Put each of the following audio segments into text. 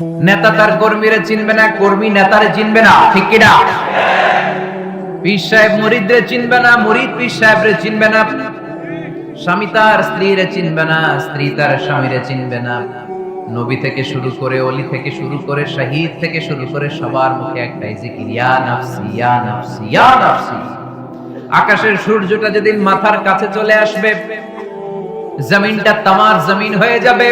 নেতা তার কর্মীরা চিনবে না, কর্মী নেতারে চিনবে না, ঠিক কিনা? পীর সাহেব মুরিদরে চিনবে না, মুরিদ পীর সাহেবরে চিনবে না, স্বামী তার স্ত্রীরে চিনবে না, স্ত্রী তার স্বামীরে চিনবে না। নবী থেকে শুরু করে, অলি থেকে শুরু করে, শহীদ থেকে শুরু করে সবার মুখে একটাই জিকির, ইয়া নাফসি ইয়া নাফসি ইয়া নাফসি। আকাশের সূর্যটা যেদিন মাথার কাছে চলে আসবে, জমিনটা তামার জমিন হয়ে যাবে,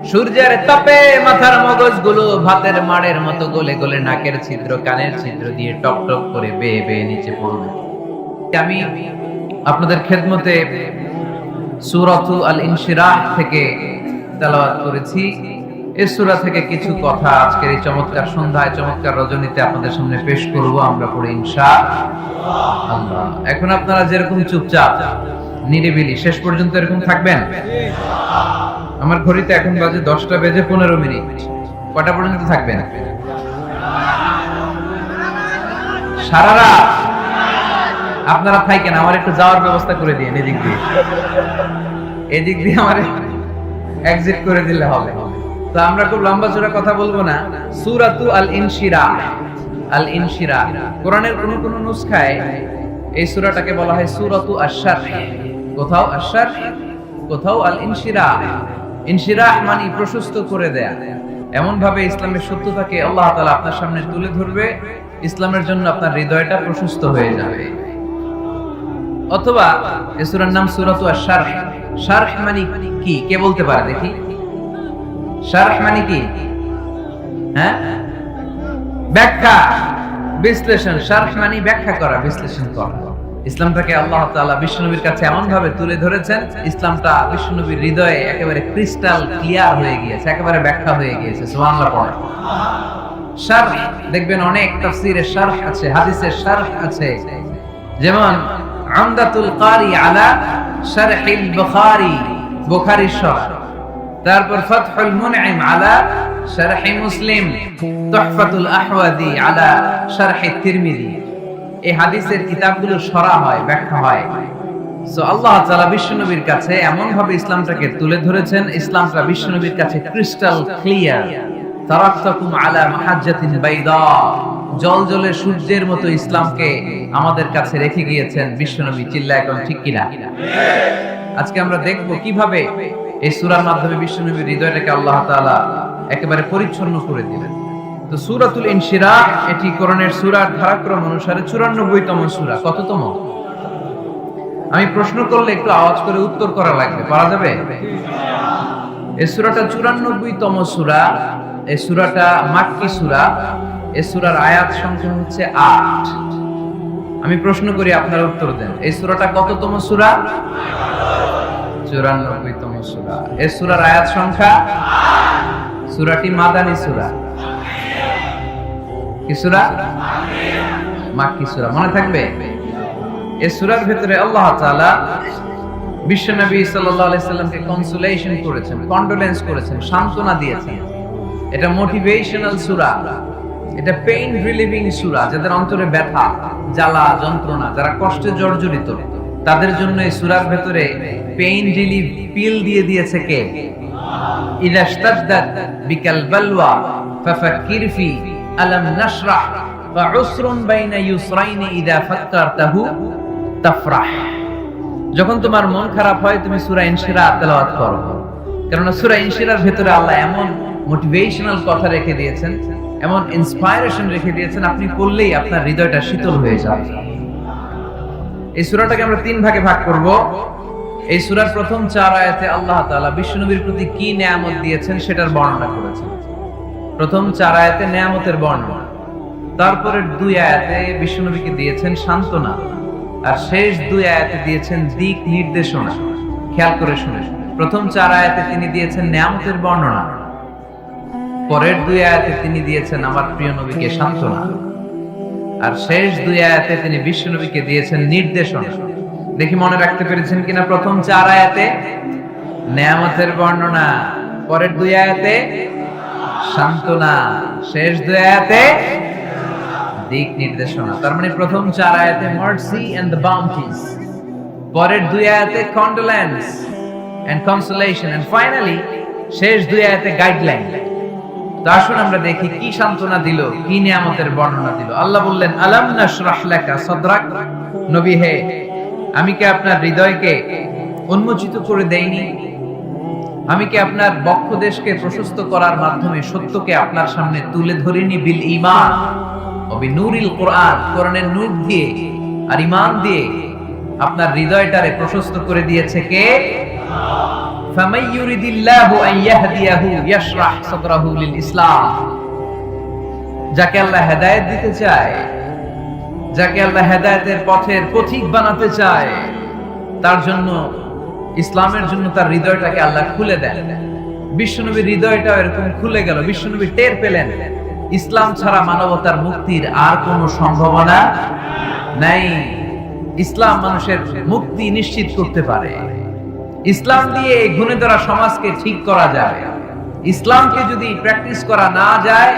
সূর্যের তাপে মাথার মগজগুলো ভাতের মাড়ের মতো গলে গলে নাকের ছিদ্র কানের ছিদ্র দিয়ে টক টক করে বেয়ে বেয়ে নিচে পড়বে। আমি আপনাদের খেদমতে সূরাতু আল ইনশিরাহ থেকে তেলাওয়াত করেছি। এই সূরা থেকে কিছু কথা আজকের এই চমৎকার সন্ধ্যায়, চমৎকার রজনীতে আপনাদের সামনে পেশ করব আমরা পড়ে ইনশাআল্লাহ। এখন আপনারা যেরকম চুপচাপ নিরিবিলি শেষ পর্যন্ত এরকম থাকবেন। আমার ঘড়িতে এখন বাজে 10:15। কটা পর্যন্ত থাকবেন? সারা রাত আপনারা থাকেন, আমার একটু যাওয়ার ব্যবস্থা করে দিন এদিক দিয়ে, এদিক দিয়ে আমার এক্সিট করে দিলে হবে। তো আমরা খুব লম্বা চড়া কথা বলবো না। সূরাতু আল ইনশিরাহ, আল ইনশিরাহ কোরআনের কোন কোন নুসখায় এই সূরাটাকে বলা হয় সূরাতু আশ-শারহ, কোথাও আশ-শারহ, কোথাও আল ইনশিরাহ। ইনশিরাহ মানে প্রশস্ত করে দেয়া, এমন ভাবে ইসলামের সত্যতাকে আল্লাহ তাআলা আপনার সামনে তুলে ধরবে, ইসলামের জন্য আপনার হৃদয়টা প্রশস্ত হয়ে যাবে। অথবা এই সূরার নাম সূরাতু আশ-শারহ। শারহ মানে কি, কে বলতে পারে দেখি? শারহ মানে কি? হ্যাঁ, ব্যাখ্যা, বিশ্লেষণ। শারহ মানে ব্যাখ্যা করা, বিশ্লেষণ করা। ইসলামটাকে আল্লাহ তাআলা বিশ্বনবীর কাছে এমন ভাবে তুলে ধরেছেন, ইসলামটা বিশ্বনবীর হৃদয়ে একেবারে ক্রিস্টাল ক্লিয়ার হয়ে গিয়েছে, একেবারে ব্যাখ্যা হয়ে গিয়েছে। সুবহানাল্লাহ পড়েন। শারহ দেখবেন অনেক তাফসীরে শারহ আছে, হাদিসের শারহ আছে, যেমন উমদাতুল কারি আলা শারহিল বুখারী, বুখারীর শারহ। তারপর ফাতহুল মুনঈম আলা শারহি মুসলিম, তুহফাতুল আহওয়াযী আলা শারহি তিরমিযী। এই হাদিসের কিতাবগুলো শরা হয়, ব্যাখ্যা হয়। সো আল্লাহ তাআলা বিশ্বনবীর কাছে এমন ভাবে ইসলামটাকে তুলে ধরেছেন, ইসলামটা বিশ্বনবীর কাছে ক্রিস্টাল ক্লিয়ার। তারাকতুকুম আলা মাহাজ্জাতিন বাইদা, জলজলে সূর্যের মতো ইসলামকে আমাদের কাছে রেখে গিয়েছেন বিশ্বনবী। চিল্লায় কোন ঠিক কিনা? আজকে আমরা দেখব কিভাবে এই সূরার মাধ্যমে বিশ্বনবীর হৃদয়টাকে আল্লাহ তাআলা একেবারে পরিচ্ছন্ন করে দিলেন। তো সূরাতুল ইনশিরাহ এটি কোরআনের সূরার ধারাক্রম অনুসারে 94তম সূরা। কততম? আমি প্রশ্ন করলে একটু আওয়াজ করে উত্তর করা লাগবে, পারা যাবে? এই সূরাটা 94তম সূরা। এই সূরাটা মাক্কি সূরা। এই সূরার আয়াত সংখ্যা হচ্ছে 8। আমি প্রশ্ন করি, আপনারা উত্তর দেন। এই সূরাটা কততম সূরা? 94তম সূরা। এই সূরার আয়াত সংখ্যা 8। সূরাটি মাদানী সূরা। কি সূরা? মাক্কি সূরা। মনে থাকবে? এই সূরার ভিতরে আল্লাহ তাআলা বিশ্বনবী সাল্লাল্লাহু আলাইহি সাল্লামকে কনসোলেশন করেছেন, কন্ডোলেন্স করেছেন, সান্ত্বনা দিয়েছেন। এটা মোটিভেশনাল সূরা, এটা পেইন রিলিভিং সূরা। যাদের অন্তরে ব্যথা, জ্বালা, যন্ত্রণা, যারা কষ্টে জর্জরিত, তাদের জন্য এই সূরার ভিতরে পেইন রিলিভ পিল দিয়ে দিয়েছে কে? ইযা ইশতাদ্দাত বিকাল বালওয়া ফাফাক্কির ফি আলাম নাশরাহ ওয়া উসরুন বাইনা ইউসরাইনি ইযা ফাক্কারতাহু তাফরাহ। যখন তোমার মন খারাপ হয়, তুমি সূরা ইনশিরাহ তেলাওয়াত করো, কারণ সূরা ইনশিরাহর ভিতরে আল্লাহ এমন মোটিভেশনাল কথা রেখে দিয়েছেন, এমন ইন্সপায়ারেশন রেখে দিয়েছেন, আপনি পড়লেই আপনার হৃদয়টা শীতল হয়ে যাবে। এই সূরাটাকে আমরা 3 ভাগে ভাগ করব। এই সূরার প্রথম 4 আয়াতে আল্লাহ তাআলা বিশ্বনবীর প্রতি কি নেয়ামত দিয়েছেন সেটার বর্ণনা করেছেন। প্রথম 4 আয়াতে নেয়ামতের বর্ণনা, তারপরের 2 আয়াতে বিশ্বনবীকে দিয়েছেন সান্ত্বনা, আর শেষ 2 আয়াতে দিয়েছেন দিক নির্দেশনা। খেয়াল করে শুনে, প্রথম 4 আয়াতে তিনি দিয়েছেন নেয়ামতের বর্ণনা, পরের 2 আয়াতে তিনি দিয়েছেন আমার প্রিয় নবীকে সান্ত্বনা, আর শেষ 2 আয়াতে তিনি বিশ্বনবীকে দিয়েছেন নির্দেশনা। দেখি মনে রাখতে পেরেছেন কিনা? প্রথম 4 আয়াতে নেয়ামতের বর্ণনা, পরের 2 আয়াতে সান্ত্বনা, শেষ 2 আয়াতে দিক নির্দেশনা। তার মানে প্রথম 4 আয়াতে মার্সি এন্ড দ্য বাউন্টিজ, পরের 2 আয়াতে condolence and consolation, and finally শেষ 2 আয়াতে গাইডলাইন। তো আসুন আমরা দেখি কি সান্ত্বনা দিল, কি নিয়ামতের বর্ণনা দিল। আল্লাহ বললেন, আলাম নাশরাহ লাকা সাদরাক, নবী হে, আমি কি আপনার হৃদয়কে উন্মোচিত করে দেইনি? আমি কি আপনার বক্ষদেশকে প্রশস্ত করার মাধ্যমে সত্যকে আপনার সামনে তুলে ধরিনি? বিল ঈমান ও বিনূরিল কোরআন, কোরআনের নূর দিয়ে আর ঈমান দিয়ে আপনার হৃদয়টারে প্রশস্ত করে দিয়েছে কে? ফামাই ইউরিদিল্লাহু আন ইয়াহদিয়াহু ইয়াশরাহ সাদরাহু লিল ইসলাম, যাকে আল্লাহ হেদায়েত দিতে চায়, যাকে আল্লাহ হেদায়েতের পথের পথিক বানাতে চায়, তার জন্য, ইসলামের জন্য তার হৃদয়টাকে আল্লাহ খুলে দেন। বিশ্বনবীর হৃদয়টা এরকম খুলে গেল। বিশ্বনবী টের পেলেন ইসলাম ছাড়া মানবতার মুক্তির আর কোনো সম্ভাবনা নাই। ইসলাম মানুষের মুক্তি নিশ্চিত করতে পারে। ইসলাম দিয়ে গুণে ধরা সমাজকে ঠিক করা যাবে। ইসলামকে যদি প্র্যাকটিস করা না যায়,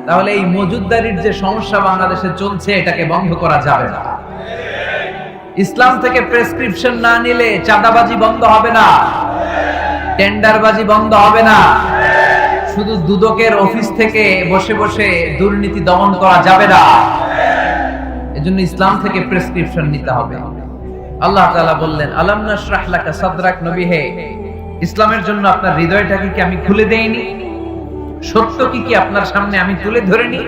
তাহলে এই মজুদদারির যে সমস্যা বাংলাদেশে চলছে, এটাকে বন্ধ করা যাবে না। ইসলাম থেকে প্রেসক্রিপশন না নিলে চাঁদাবাজি বন্ধ হবে না, টেন্ডারবাজি বন্ধ হবে না, শুধু দুদকের অফিস থেকে বসে বসে দুর্নীতি দমন করা যাবে না। এজন্য ইসলাম থেকে প্রেসক্রিপশন নিতে হবে। আল্লাহ তাআলা বললেন, আলাম নাশরাহ লাকা সাদরাক, নবী হে, ইসলামের জন্য আপনার হৃদয়টাকে কি আমি খুলে দেইনি? সত্য কি আপনার সামনে আমি তুলে ধরিনি?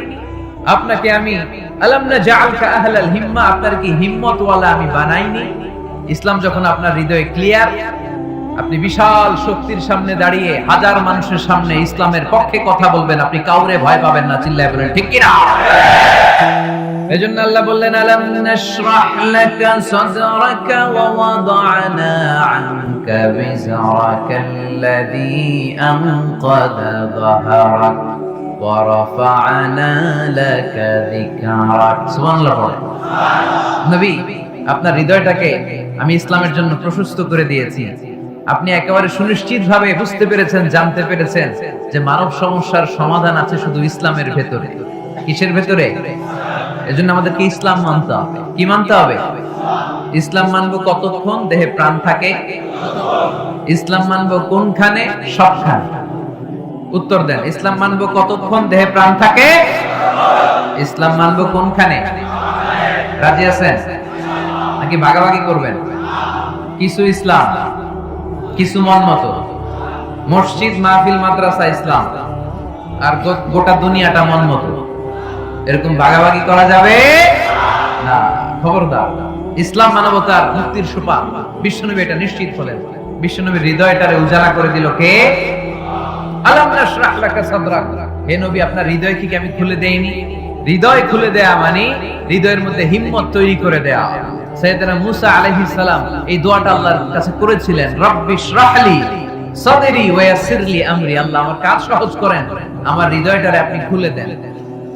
আপনাকে আমি আলাম নাজআলকা আহলাল হিম্মা, আপনার কি হিম্মতওয়ালা আমি বানাইনি? ইসলাম যখন আপনার হৃদয়ে ক্লিয়ার, আপনি বিশাল শক্তির সামনে দাঁড়িয়ে হাজার মানুষের সামনে ইসলামের পক্ষে কথা বলবেন, আপনি কাউরে ভয় পাবেন না। চিল্লায় বলেন ঠিক কিনা? এজন্য আল্লাহ বললেন, আলাম নাশরাহ লাকা সাদরাকা ওয়া ওয়াদা'না আনকা বিজরাকাল্লাযী আনকাযা যাহরাক ওয়া রাফা'না লাকা যিকরাক। সুবহানাল্লাহ। নবী, আপনার হৃদয়টাকে আমি ইসলামের জন্য প্রশস্ত করে দিয়েছি। আপনি একেবারে সুনিশ্চিতভাবে বুঝতে পেরেছেন, জানতে পেরেছেন যে মানব সমস্যার সমাধান আছে শুধু ইসলামের ভেতরে। কিসের ভেতরে? এজন্য আমাদেরকে ইসলাম মানতে হবে। কি মানতে হবে? ইসলাম মানবো কতক্ষণ দেহে প্রাণ থাকে? ইসলাম মানবো কোনখানে? সবখানে। উত্তর দেন, ইসলাম মানবো কতক্ষণ দেহে প্রাণ থাকে? ইসলাম মানবো কোনখানে? রাজি আছেন নাকি ভাগাভাগি করবেন? কিছু ইসলাম, কিছু মন মতো। মসজিদ, মাহফিল, মাদ্রাসা ইসলাম, আর গোটা দুনিয়াটা মন মতো। এরকম ভাগাভাগি করা যাবে না, খবরদার। ইসলাম মানবতার মুক্তির সোপান। বিশ্বনবী এটা নিশ্চিত হলেন। বিশ্বনবীর হৃদয়টারে উজালা করে দিল কে? আলাম নাশরাহ লাকা সাদরাক, হে নবী, আপনার হৃদয় কি আমি খুলে দেইনি? হৃদয় খুলে দেয়া মানে হৃদয়ের মধ্যে হিম্মত তৈরি করে দেয়া। সাইয়েদনা মুসা আলাইহিস সালাম এই দোয়াটা আল্লাহর কাছে করেছিলেন, রব্বিশরাহ লি সাদরি ওয়া ইয়াসসিরলি আমরি, আল্লাহ আমার কাজ সহজ করেন, আমার হৃদয়টারে আপনি খুলে দেন।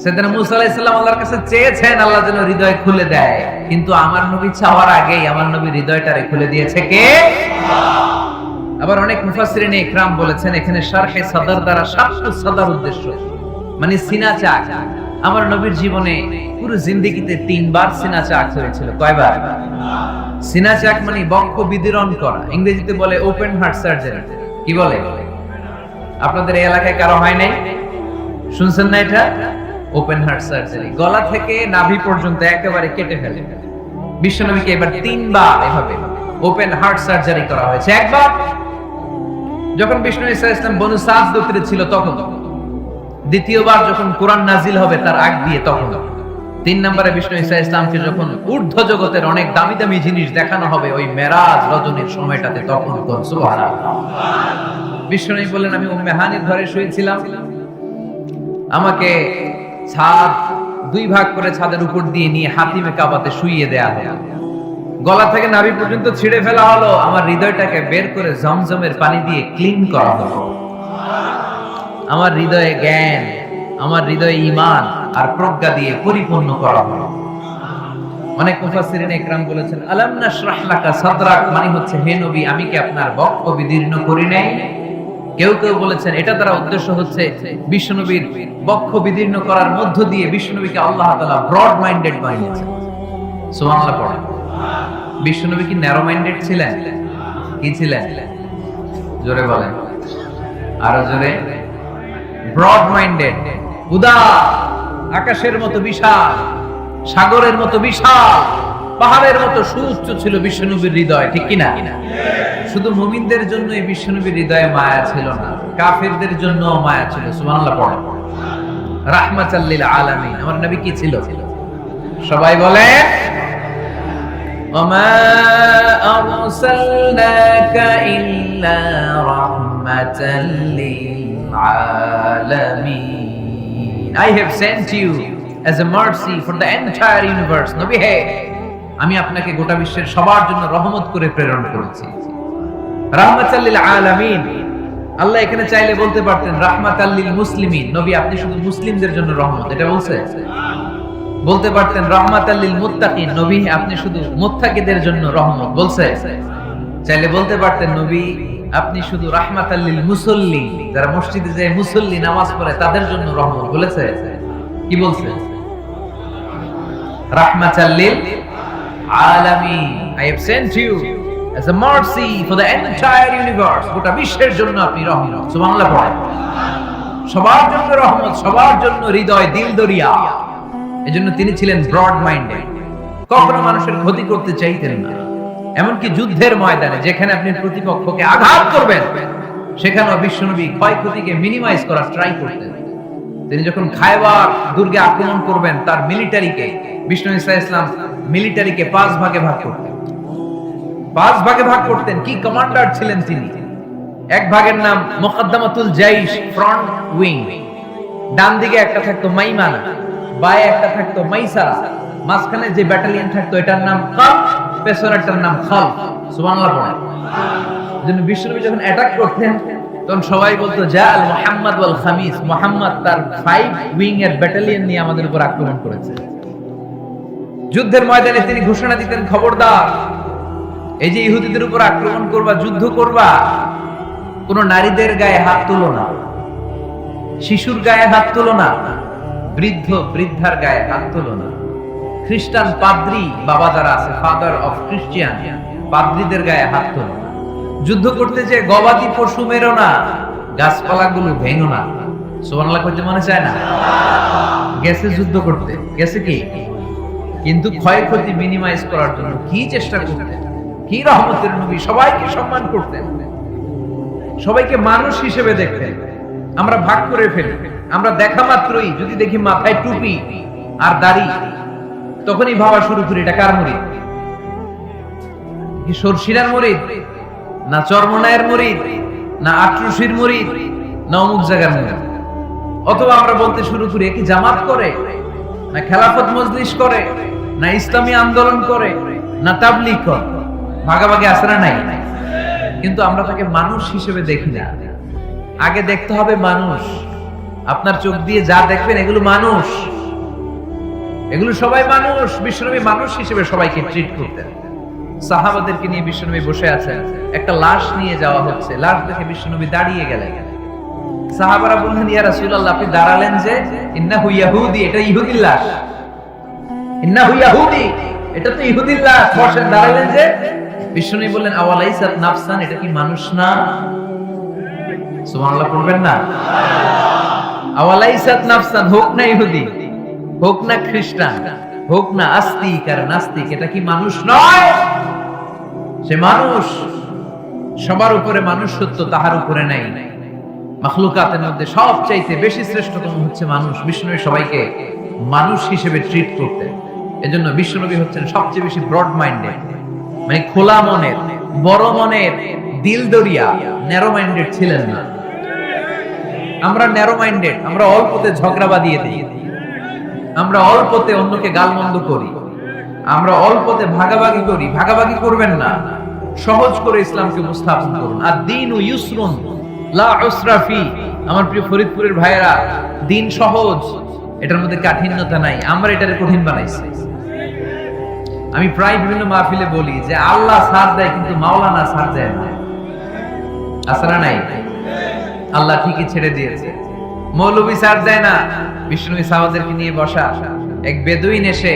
সাইয়েদনা মুসা আলাইহিস সালাম আল্লাহর কাছে চেয়েছেন আল্লাহ যেন হৃদয় খুলে দেয়, কিন্তু আমার নবী চাওয়ার আগেই আমার নবী হৃদয়টারে খুলে দিয়েছে কে? আল্লাহ। আবার অনেক মুফাসসিরিনে ইকরাম বলেছেন এখানে শারহে সাদর দ্বারা শারহু সাদর উদ্দেশ্য, মানে সিনা চাক। আমার নবীর জীবনে পুরো জিন্দেগিতে 3 বার সিনা চাক হয়েছিল। কয়বার? সিনা চাক মানে বক্ষ বিদীর্ণ করা, ইংরেজিতে বলে ওপেন হার্ট সার্জারি। কি বলে? আপনাদের এই এলাকায় কারো হয় নাই? শুনছেন না এটা? ওপেন হার্ট সার্জারি, গলা থেকে নাভি পর্যন্ত একেবারে কেটে ফেলে। বিশ্বনবীকে এবার 3 বার এভাবে ওপেন হার্ট সার্জারি করা হয়েছে। একবার যখন বিষ্ণু ঈসা ইসলাম বনু সাদ গোত্রে ছিল তখন, দ্বিতীয়বার যখন কোরআন নাজিল হবে তার আগ দিয়ে তখন, 3 নম্বরে বিষ্ণু ঈসা ইসলামকে যখন ঊর্ধ্ব জগতের অনেক দামি দামি জিনিস দেখানো হবে ওই মেরাজ রজনীর সময়টাতে, তখন সুবহানাল্লাহ। বিষ্ণু বললেন, আমি উম্মে হানির ঘরে শুয়েছিলাম, আমাকে ছাদ 2 ভাগ করে ছাদের উপর দিয়ে নিয়ে হাতিমে কাবাতে শুইয়ে দেয়া হলো। গলা থেকে নাভি পর্যন্ত ছিঁড়ে ফেলা হলো, আমার হৃদয়টাকে বের করে জমজমের পানি দিয়ে ক্লিন করা হলো। আমার হৃদয়ে জ্ঞান, আমার হৃদয়ে ঈমান আর প্রজ্ঞা দিয়ে পরিপূর্ণ করা হলো। অনেক মুফাসসিরিনে ইকরাম বলেছেন, আলাম নাশরাহ লাকা সাদরাক মানে হচ্ছে, হে নবী, আমি কি আপনার বক্ষ বিদীর্ণ করি নাই? কেউ কেউ বলেছেন এটা দ্বারা উদ্দেশ্য হচ্ছে বিশ্বনবীর বক্ষ বিদীর্ণ করার মধ্য দিয়ে বিশ্বনবীকে আল্লাহ তাআলা ব্রড মাইন্ডেড বানিয়েছেন। সুবহানাল্লাহ পড়েন। বিশ্বনবী কি ন্যারো মাইন্ডেড ছিলেন? কি ছিলেন? জোরে বলেন, আরো জোরে। ব্রড মাইন্ডেড, উদার, আকাশের মতো বিশাল, সাগরের মতো বিশাল, পাহাড়ের মতো সুউচ্চ ছিল বিশ্বনবীর হৃদয়, ঠিক কিনা? শুধু মুমিনদের জন্য এই বিশ্বনবীর হৃদয়ে মায়া ছিল না, কাফেরদের জন্য মায়া ছিল। সুবহানাল্লাহ পড়ে। রাহমাতাল লিল আলামিন, আমার নবী কি ছিল? সবাই বলে ওমা আরসালনাকা ইল্লা রাহমাতাল লিল আলামিন। I have sent you as a mercy for the entire universe. নবী হে, আমি আপনাকে গোটা বিশ্বের সবার জন্য রহমত করে প্রেরণ করেছি। রাহমাতাল লিল আলামিন। আল্লাহ এখানে চাইলে বলতে পারতেন রাহমাতাল লিল মুসলিমিন, নবী আপনি শুধু মুসলিমদের জন্য রহমত, এটা বলছে। বলতে পারতেন রাহমাতাল লিল মুত্তাকিন, নবী আপনি শুধু মুত্তাকিদের জন্য রহমত, বলছে। চাইলে বলতে পারতেন নবী আপনি শুধু রাহমাতাল লিল মুসল্লি, যারা মসজিদে যায় মুসল্লি নামাজ পড়ে তাদের জন্য রহমত, বলেছে। কি বলছে? রাহমাতাল লিল আলামিন। I have sent you as a mercy for the entire universe. গোটা বিশ্বের জন্য আপনি রহমত। সুবহানাল্লাহ পড়ে। সবার জন্য রহমত, সবার জন্য হৃদয় দিল দরিয়া। এজন্য তিনি ছিলেন ব্রড মাইন্ডেড, কখনো মানুষের ক্ষতি করতে চাইতেন না। এমনকি যুদ্ধের ময়দানে যেখানে আপনি প্রতিপক্ষকে আঘাত করবেন সেখানেও বিশ্বনবী ক্ষয়ক্ষতিকে মিনিমাইজ করার ট্রাই করতেন। তিনি যখন খায়বার দুর্গে আক্রমণ করবেন তার মিলিটারিকে, বিষ্ণু ঈসা ইসলাম মিলিটারিকে 5 ভাগে ভাগ করতেন। 5 ভাগে ভাগ করতেন। কি কমান্ডার ছিলেন তিনি! এক ভাগের নাম মুকদ্দমাতুল জাইশ, ফ্রন্ট উইং। ডান দিকে একটা থাকতো মাইমানা, বায়ে একটা থাকতো মাইসারা, মাঝখানে যে ব্যাটালিয়ন থাকতো এটার নাম কাল, পেছনেরটার নাম খাল। সুবহানাল্লাহ পড়ে। যেন বিশ্বনবী যখন অ্যাটাক করতেন তখন সবাই বলতো জাল মুহাম্মদ ওয়াল খামিস, মুহাম্মদ তার 5 উইং এর ব্যাটালিয়ন নিয়ে আমাদের উপর আক্রমণ করেছে। যুদ্ধের ময়দানে তিনি ঘোষণা দিতেন খবরদার, এই যে ইহুদিদের উপর আক্রমণ করবা, যুদ্ধ করবা, কোন নারীদের গায়ে হাত তুলো না, শিশুর গায়ে হাত তুলো না, বৃদ্ধ বৃদ্ধার গায়ে হাত তুলো না, খ্রিস্টান পাদ্রী বাবা যারা আছে, ফাদার অফ খ্রিস্টিয়ান, পাদ্রীদের গায়ে হাত তুলো না। যুদ্ধ করতে যে গবাদি পশু মেরো না, গাছপালাগুলো ভেঙো না। সুবহানাল্লাহ করতে মনে চায় না? গেছে যুদ্ধ করতে, গেছে কি, কিন্তু ক্ষয়ক্ষতি মিনিমাইজ করার জন্য কি চেষ্টা করতেন! কি রহমতের নবী! সবাইকে সম্মান করতেন, সবাইকে মানুষ হিসেবে দেখতেন। আমরা ভাগ করে ফেলি, আমরা দেখা মাত্রই যদি দেখি মাথায় টুপি আর দাড়ি, তখনই ভাবা শুরু করি এটা কার মুরিদ? কি সরসিরার মুরিদ, না চরমনায়ের মুরিদ, না আটরশির মুরিদ, না অমুক জায়গার মুরিদ? অথবা আমরা বলতে শুরু করি কি জামাত করে, না খেলাফত মজলিস করে, না ইসলামী আন্দোলন করে, না তাবলীগ করে। ভাগাভাগি আছে না নাই? কিন্তু আমরা তাকে মানুষ হিসেবে দেখি না। আগে দেখতে হবে মানুষ। আপনার চোখ দিয়ে যা দেখবেন এগুলো মানুষ, এগুলো সবাই মানুষ। বিশ্বনবী মানুষ হিসেবে সবাইকে ট্রিট করতেন। সাহাবাদেরকে নিয়ে বিশ্বনবী বসে আছেন, একটা লাশ নিয়ে যাওয়া হচ্ছে, লাশ দেখে বিশ্বনবী দাঁড়িয়ে গেলেন। সাহাবারা বললেন ইয়া রাসূলুল্লাহ আপনি দাঁড়ালেন যে, ইন্নাহু ইয়াহুদি, এটা ইহুদির লাশ। ইন্নাহু ইয়াহুদি, এটা তো ইহুদির লাশ, বসেন দাঁড়ালেন যে? বিশ্বনবী বললেন আওয়ালাইসাত নাফসান, এটা কি মানুষ না? সুবহানাল্লাহ পড়বেন না? আওয়ালাইসাত নাফসান, হোক না ইহুদি, হোক না খ্রিস্টান, হোক না আস্তিক আর নাস্তিক, এটা কি মানুষ নয়? সে মানুষ। সবার উপরে মানুষ সত্য, তাহার উপরে নাই। মাখলুকাতের মধ্যে সবচাইতে বেশি শ্রেষ্ঠতম হচ্ছে মানুষ। বিশ্বনবী সবাইকে মানুষ হিসেবে ট্রিট করতেন। এজন্য বিশ্বনবী হচ্ছেন সবচেয়ে বেশি ব্রড মাইন্ডেড, মানে খোলা মনের, বড় মনের, দিল দরিয়া। ন্যারো মাইন্ডেড ছিলেন না। আমরা ন্যারো মাইন্ডেড, আমরা অল্পতে ঝগড়া বাঁধিয়ে দিই, আমরা অল্পতে অন্যকে গালমন্দ করি, আমরা অল্পতে ভাগাভাগি করি। ভাগাভাগি করবেন না, সহজ করে ইসলামকে উপস্থাপন করুন। আর দ্বীন ইউসরুন লা উসরা ফি। আমার প্রিয় ফরিদপুরের ভাইয়েরা, দিন সহজ, এটার মধ্যে কাঠিন্যতা নাই। আমরা এটারে কঠিন বানাইছি। আমি প্রায় বিভিন্ন মাহফিলে বলি যে আল্লাহ ছাড় দেয় কিন্তু মাওলানা ছাড় দেয় না। আসরা নাই? আল্লাহ ঠিকই ছেড়ে দিয়েছে। মৌলবী ছাড় দেয় না। বিষ্ণুবী সাহাবাদেরকে নিয়ে বসা, এক বেদুইন এসে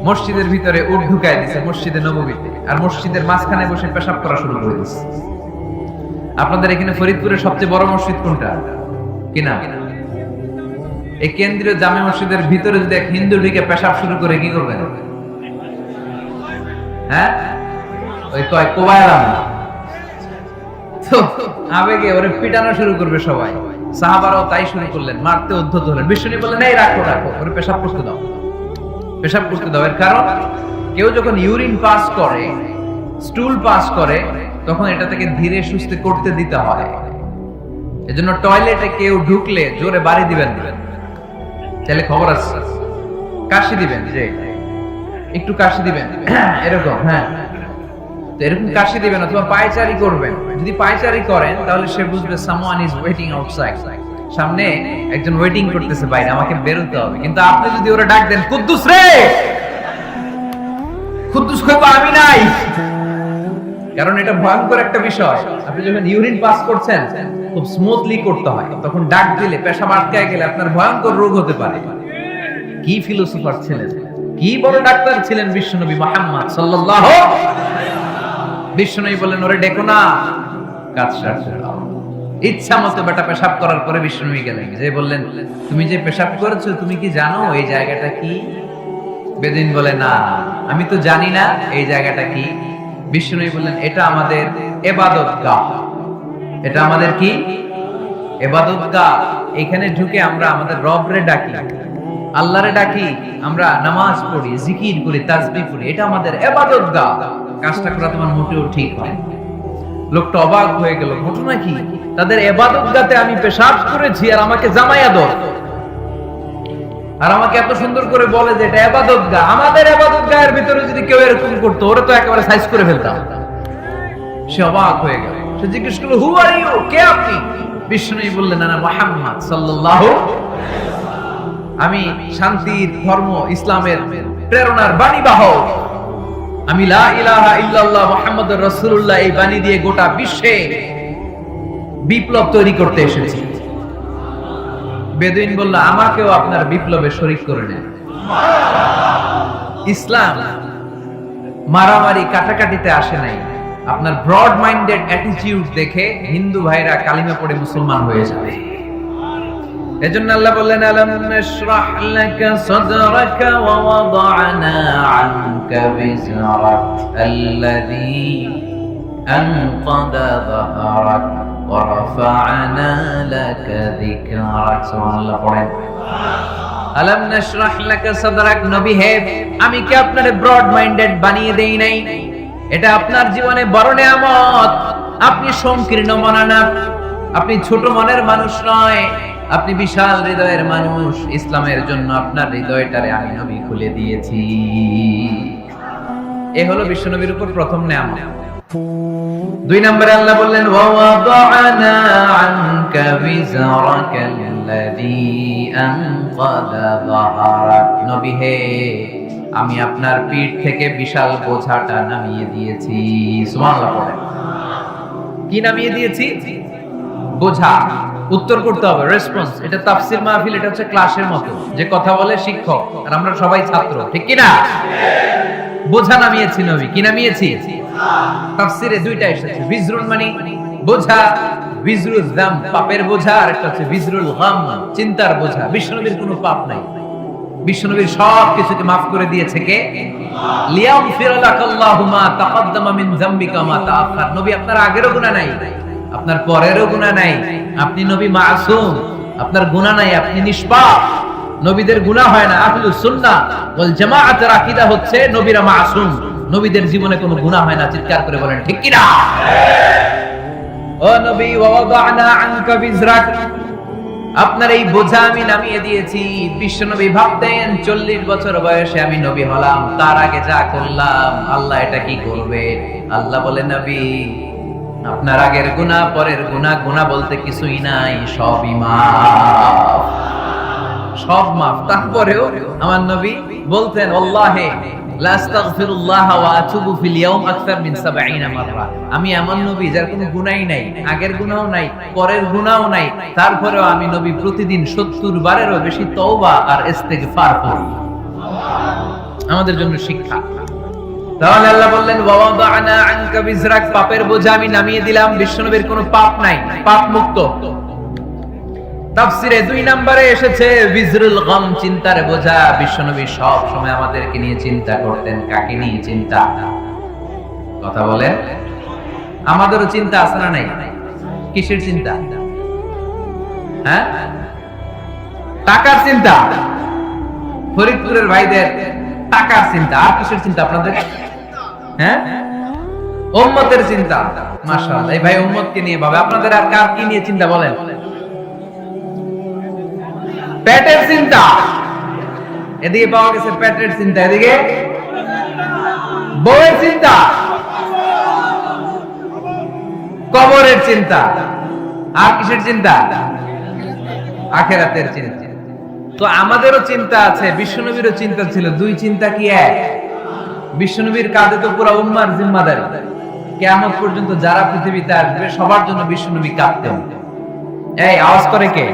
মসজিদের ভিতরে উট ঢুকায় দিছে, মসজিদে নববীতে, আর মসজিদের মাঝখানে বসে পেশাব করা শুরু করে দিচ্ছে। আপনাদের এখানে ফরিদপুরের সবচেয়ে বড় মসজিদ কোনটা? কিনা এই কেন্দ্রীয় জামে মসজিদের ভিতরে যদি এক হিন্দু ঢুকে পেশাব শুরু করে কি করবেন? হ্যাঁ, ওই কয় কোবাইলাম তো আবেগে ওরে পিটানো শুরু করবে সবাই। সাহাবারাও তাই শুরু করলেন, মারতে উদ্ধত হলেন। বিষ্ণু বললেন, এই রাখো রাখো, ওরে পেশাব করতে দাও, পেশাব করতে দাও। এর কারণ কেউ যখন ইউরিন পাস করে, স্টুল পাস করে, তখন এটা থেকে ধীরে সুস্থে করতে দিতে হয়। এজন্য টয়লেটে কেউ ঢুকলে জোরে বাড়ি দিবেন না, তাহলে খবর আছে। কাশি দিবেন, যে একটু কাশি দিবেন এরকম, হ্যাঁ এরকম কাশি দিবেন, অথবা পায়চারি করবেন। যদি পায়চারি করেন তাহলে সে বুঝবে সামওয়ান ইজ ওয়েটিং আউটসাইড, সামনে একজন ওয়েটিং করতেছে বাইরে, আমাকে বেরোতে হবে। কিন্তু আপনি যদি ওরা ডাক দেন, কুদ্দুস রে, কুদ্দুস কইবো আমি নাই, কারণ এটা ভয়ঙ্কর একটা বিষয়। আপনি যখন ইউরিন পাস করছেন খুব স্মুথলি করতে হয়, তখন ডাক দিলে পেশাব আটকায় গেলে আপনার ভয়ঙ্কর রোগ হতে পারে। কি ফিলোসোফার ছিলেন, কি বড় ডাক্তার ছিলেন বিশ্বনবী মুহাম্মদ সাল্লাল্লাহু আলাইহি ওয়াসাল্লাম। বিশ্বনবী বললেন, ওরে ডেকো না, কাজ সারছে। ইচ্ছা মতো বেটা পেশাব করার পরে বিশ্বনবী গেলেন, যে বললেন, তুমি যে পেশাব করেছো তুমি কি জানো এই জায়গাটা কি? বেদিন বলে, না আমি তো জানি না এই জায়গাটা কি। বিশ্বনবী বললেন, এটা আমাদের ইবাদতগাহ, এটা আমাদের কি? ইবাদতগাহ। এখানে ঢুকে আমরা আমাদের রবরে ডাকি, আল্লাহরে ডাকি, আমরা নামাজ পড়ি, জিকির করি, তাসবিহ পড়ি, এটা আমাদের ইবাদতগাহ। কাজটা করা তোমার মোটেও ঠিক হয়। লোকটা অবাক হয়ে গেল, ঘটনা কি? তাদের ইবাদতগাহতে আমি পেশাব করেছি আর আমাকে জামাইয়া দাও, আর আমাকে এত সুন্দর করে বলে যে এটা ইবাদতগাহ। আমাদের ইবাদতগাহের ভিতরে যদি কেউ এরকম করতো, ওরে তো একেবারে সাইজ করে ফেলতাম। সে অবাক হয়ে গেল, সে জিজ্ঞেস করলো, হু আর ইউ, কে আপনি? বিষ্ণুই বললেন, না মুহাম্মদ সাল্লাল্লাহু আলাইহি ওয়াসাল্লাম, আমি শান্তির ধর্ম ইসলামের প্রেরণার বাণীবাহক। আমি লা ইলাহা ইল্লাল্লাহ মুহাম্মাদুর রাসূলুল্লাহ এই বাণী দিয়ে গোটা বিশ্বে বিপ্লব তৈরি করতে এসেছি। বেদুইন বলল, আমাকেও আপনার বিপ্লবে শরীক করে নেন। ইসলাম মারামারি কাটাকাটিতে আসে নাই। আপনার ব্রড মাইন্ডেড অ্যাটিটিউড দেখে হিন্দু ভাইরা কালিমা পড়ে মুসলমান হয়ে যাবে। এজন্য আল্লাহ বললেন, আলাম নাশরাহ লাকা সাদরাকা ওয়া ওয়াদা'না আনকা বিজরাক আল্লাযী আনকাদা যাহরাক ওয়া রাফা'না লাকা যিকরাক। সুবহানাল্লাহ পড়েন। আলাম নাশরাহ লাকা সাদরাক, নবী হে, আমি কি আপনারে ব্রড মাইন্ডেড বানিয়ে দেই নাই? এটা আপনার জীবনে বড় নিয়ামত। আপনি সংকীর্ণ মনা না, আপনি ছোট মনের মানুষ নয়, আপনি বিশাল হৃদয়ের মানুষ। ইসলামের জন্য আপনার হৃদয়টারে আমি নবী খুলে দিয়েছি। এ হলো বিশ্বনবীর উপর প্রথম নিয়ামত। দুই নম্বরে আল্লাহ বললেন, ওয়া ওয়াদা'না আনকা বিজরাকাল্লাযী আনকাদা যাহরাক, নবী হে, আমি আপনার পিঠ থেকে বিশাল বোঝাটা নামিয়ে দিয়েছি। সুবহানাল্লাহ পড়েন। কি নামিয়ে দিয়েছি? বোঝা। উত্তর করতে হবে, রেসপন্স। এটা তাফসীর মাহফিল, এটা হচ্ছে ক্লাসের মতো, যে কথা বলে শিক্ষক আর আমরা সবাই ছাত্র, ঠিক কি না? বোঝা নামিয়েছি নবী। কি নামিয়েছি? তাফসীরে দুইটা এসেছে, বিজরুন মানে বোঝা, বিজরুল যাম পাপের বোঝা, আর একটা হচ্ছে বিজরুল গাম চিন্তার বোঝা। বিশ্বনবীর কোনো পাপ নাই, বিশ্বনবীর সব কিছুকে মাফ করে দিয়েছে কে? লিয়াগফির লাকাল্লাহু মা তাকাদ্দামা মিন যামবিকা মা তাআখার। নবী আপনার আগেরও গুনাহ নাই, আপনার পরেরও গুনাহ নাই, আপনি নবী মাসুম, আপনার গুনাহ নাই, আপনি নিষ্পাপ। নবীদের গুনাহ হয় না। আহলুস সুন্নাহ ওয়াল জামাআতের আকীদা হচ্ছে নবীরা মাসুম, নবীদের জীবনে কোনো গুনাহ হয় না। চিৎকার করে বলেন ঠিক কি না? ও নবী, ওয়া ওয়াদা'না আনকা বিজরাক, আপনার এই বোঝা আমি নামিয়ে দিয়েছি। বিশ্বনবী ভাবতেন 40 বছর বয়সে আমি নবী হলাম, তার আগে যা করলাম আল্লাহ এটা কি করবে? আল্লাহ বলে, নবী আপনার আগের গুনাহ, পরের গুনাহ, গুনাহ বলতে কিছুই নাই, সবই মাফ, সব মাফ। তারপরেও আমার নবী বলতেন, আল্লাহে লা আস্তাগফিরুল্লাহ ওয়া আতুবু ফিল ইয়াউম আকসার মিন 70 মাররা। আমি এমন নবী যার কোনো গুনাহই নাই, আগের গুনাহও নাই, পরের গুনাহও নাই, তারপরেও আমি নবী প্রতিদিন 70 বারেরও বেশি তওবা আর ইস্তিগফার করি। আমাদের জন্য শিক্ষা। তাহলে আল্লাহ বললেন, ওয়া ওয়াদা'না আনকা বিজরাক, পাপের বোঝা আমি নামিয়ে দিলাম। বিশ্বনবীর কোনো পাপ নাই, পাপ মুক্ত। তাফসিরে 2 নম্বরে এসেছে বিজরুল গম, চিন্তার বোঝা। বিশ্বনবী সব সময় আমাদেরকে নিয়ে চিন্তা করতেন। কাকে নিয়ে চিন্তা? কথা বলে। আমাদেরও চিন্তা আছে না নাই? কিসের চিন্তা? হ্যাঁ, টাকার চিন্তা। ফরিদপুরের ভাইদের টাকার চিন্তা। আর কিসের চিন্তা আপনাদের? হ্যাঁ, উম্মতের চিন্তা। মাশাআল্লাহ, এই ভাই উম্মতকে নিয়ে ভাবে। আপনাদের আর কার কি নিয়ে চিন্তা বলেন? পেটের চিন্তা। এদিকে পাওয়া গেছে পেটের চিন্তা, এদিকে বউয়ের চিন্তা, কবরের চিন্তা। আর কিসের চিন্তা? আখিরাতের চিন্তা। তো আমাদেরও চিন্তা আছে, বিশ্বনবীরও চিন্তা ছিল। 2 চিন্তা কি এক? বিশ্বনবীর কাঁধে তো পুরো উম্মার জিম্মাদারি। কিয়ামত পর্যন্ত যারা পৃথিবীতে আসবে সবার জন্য বিশ্বনবী কাঁদতেন। এই আওয়াজ করে কে?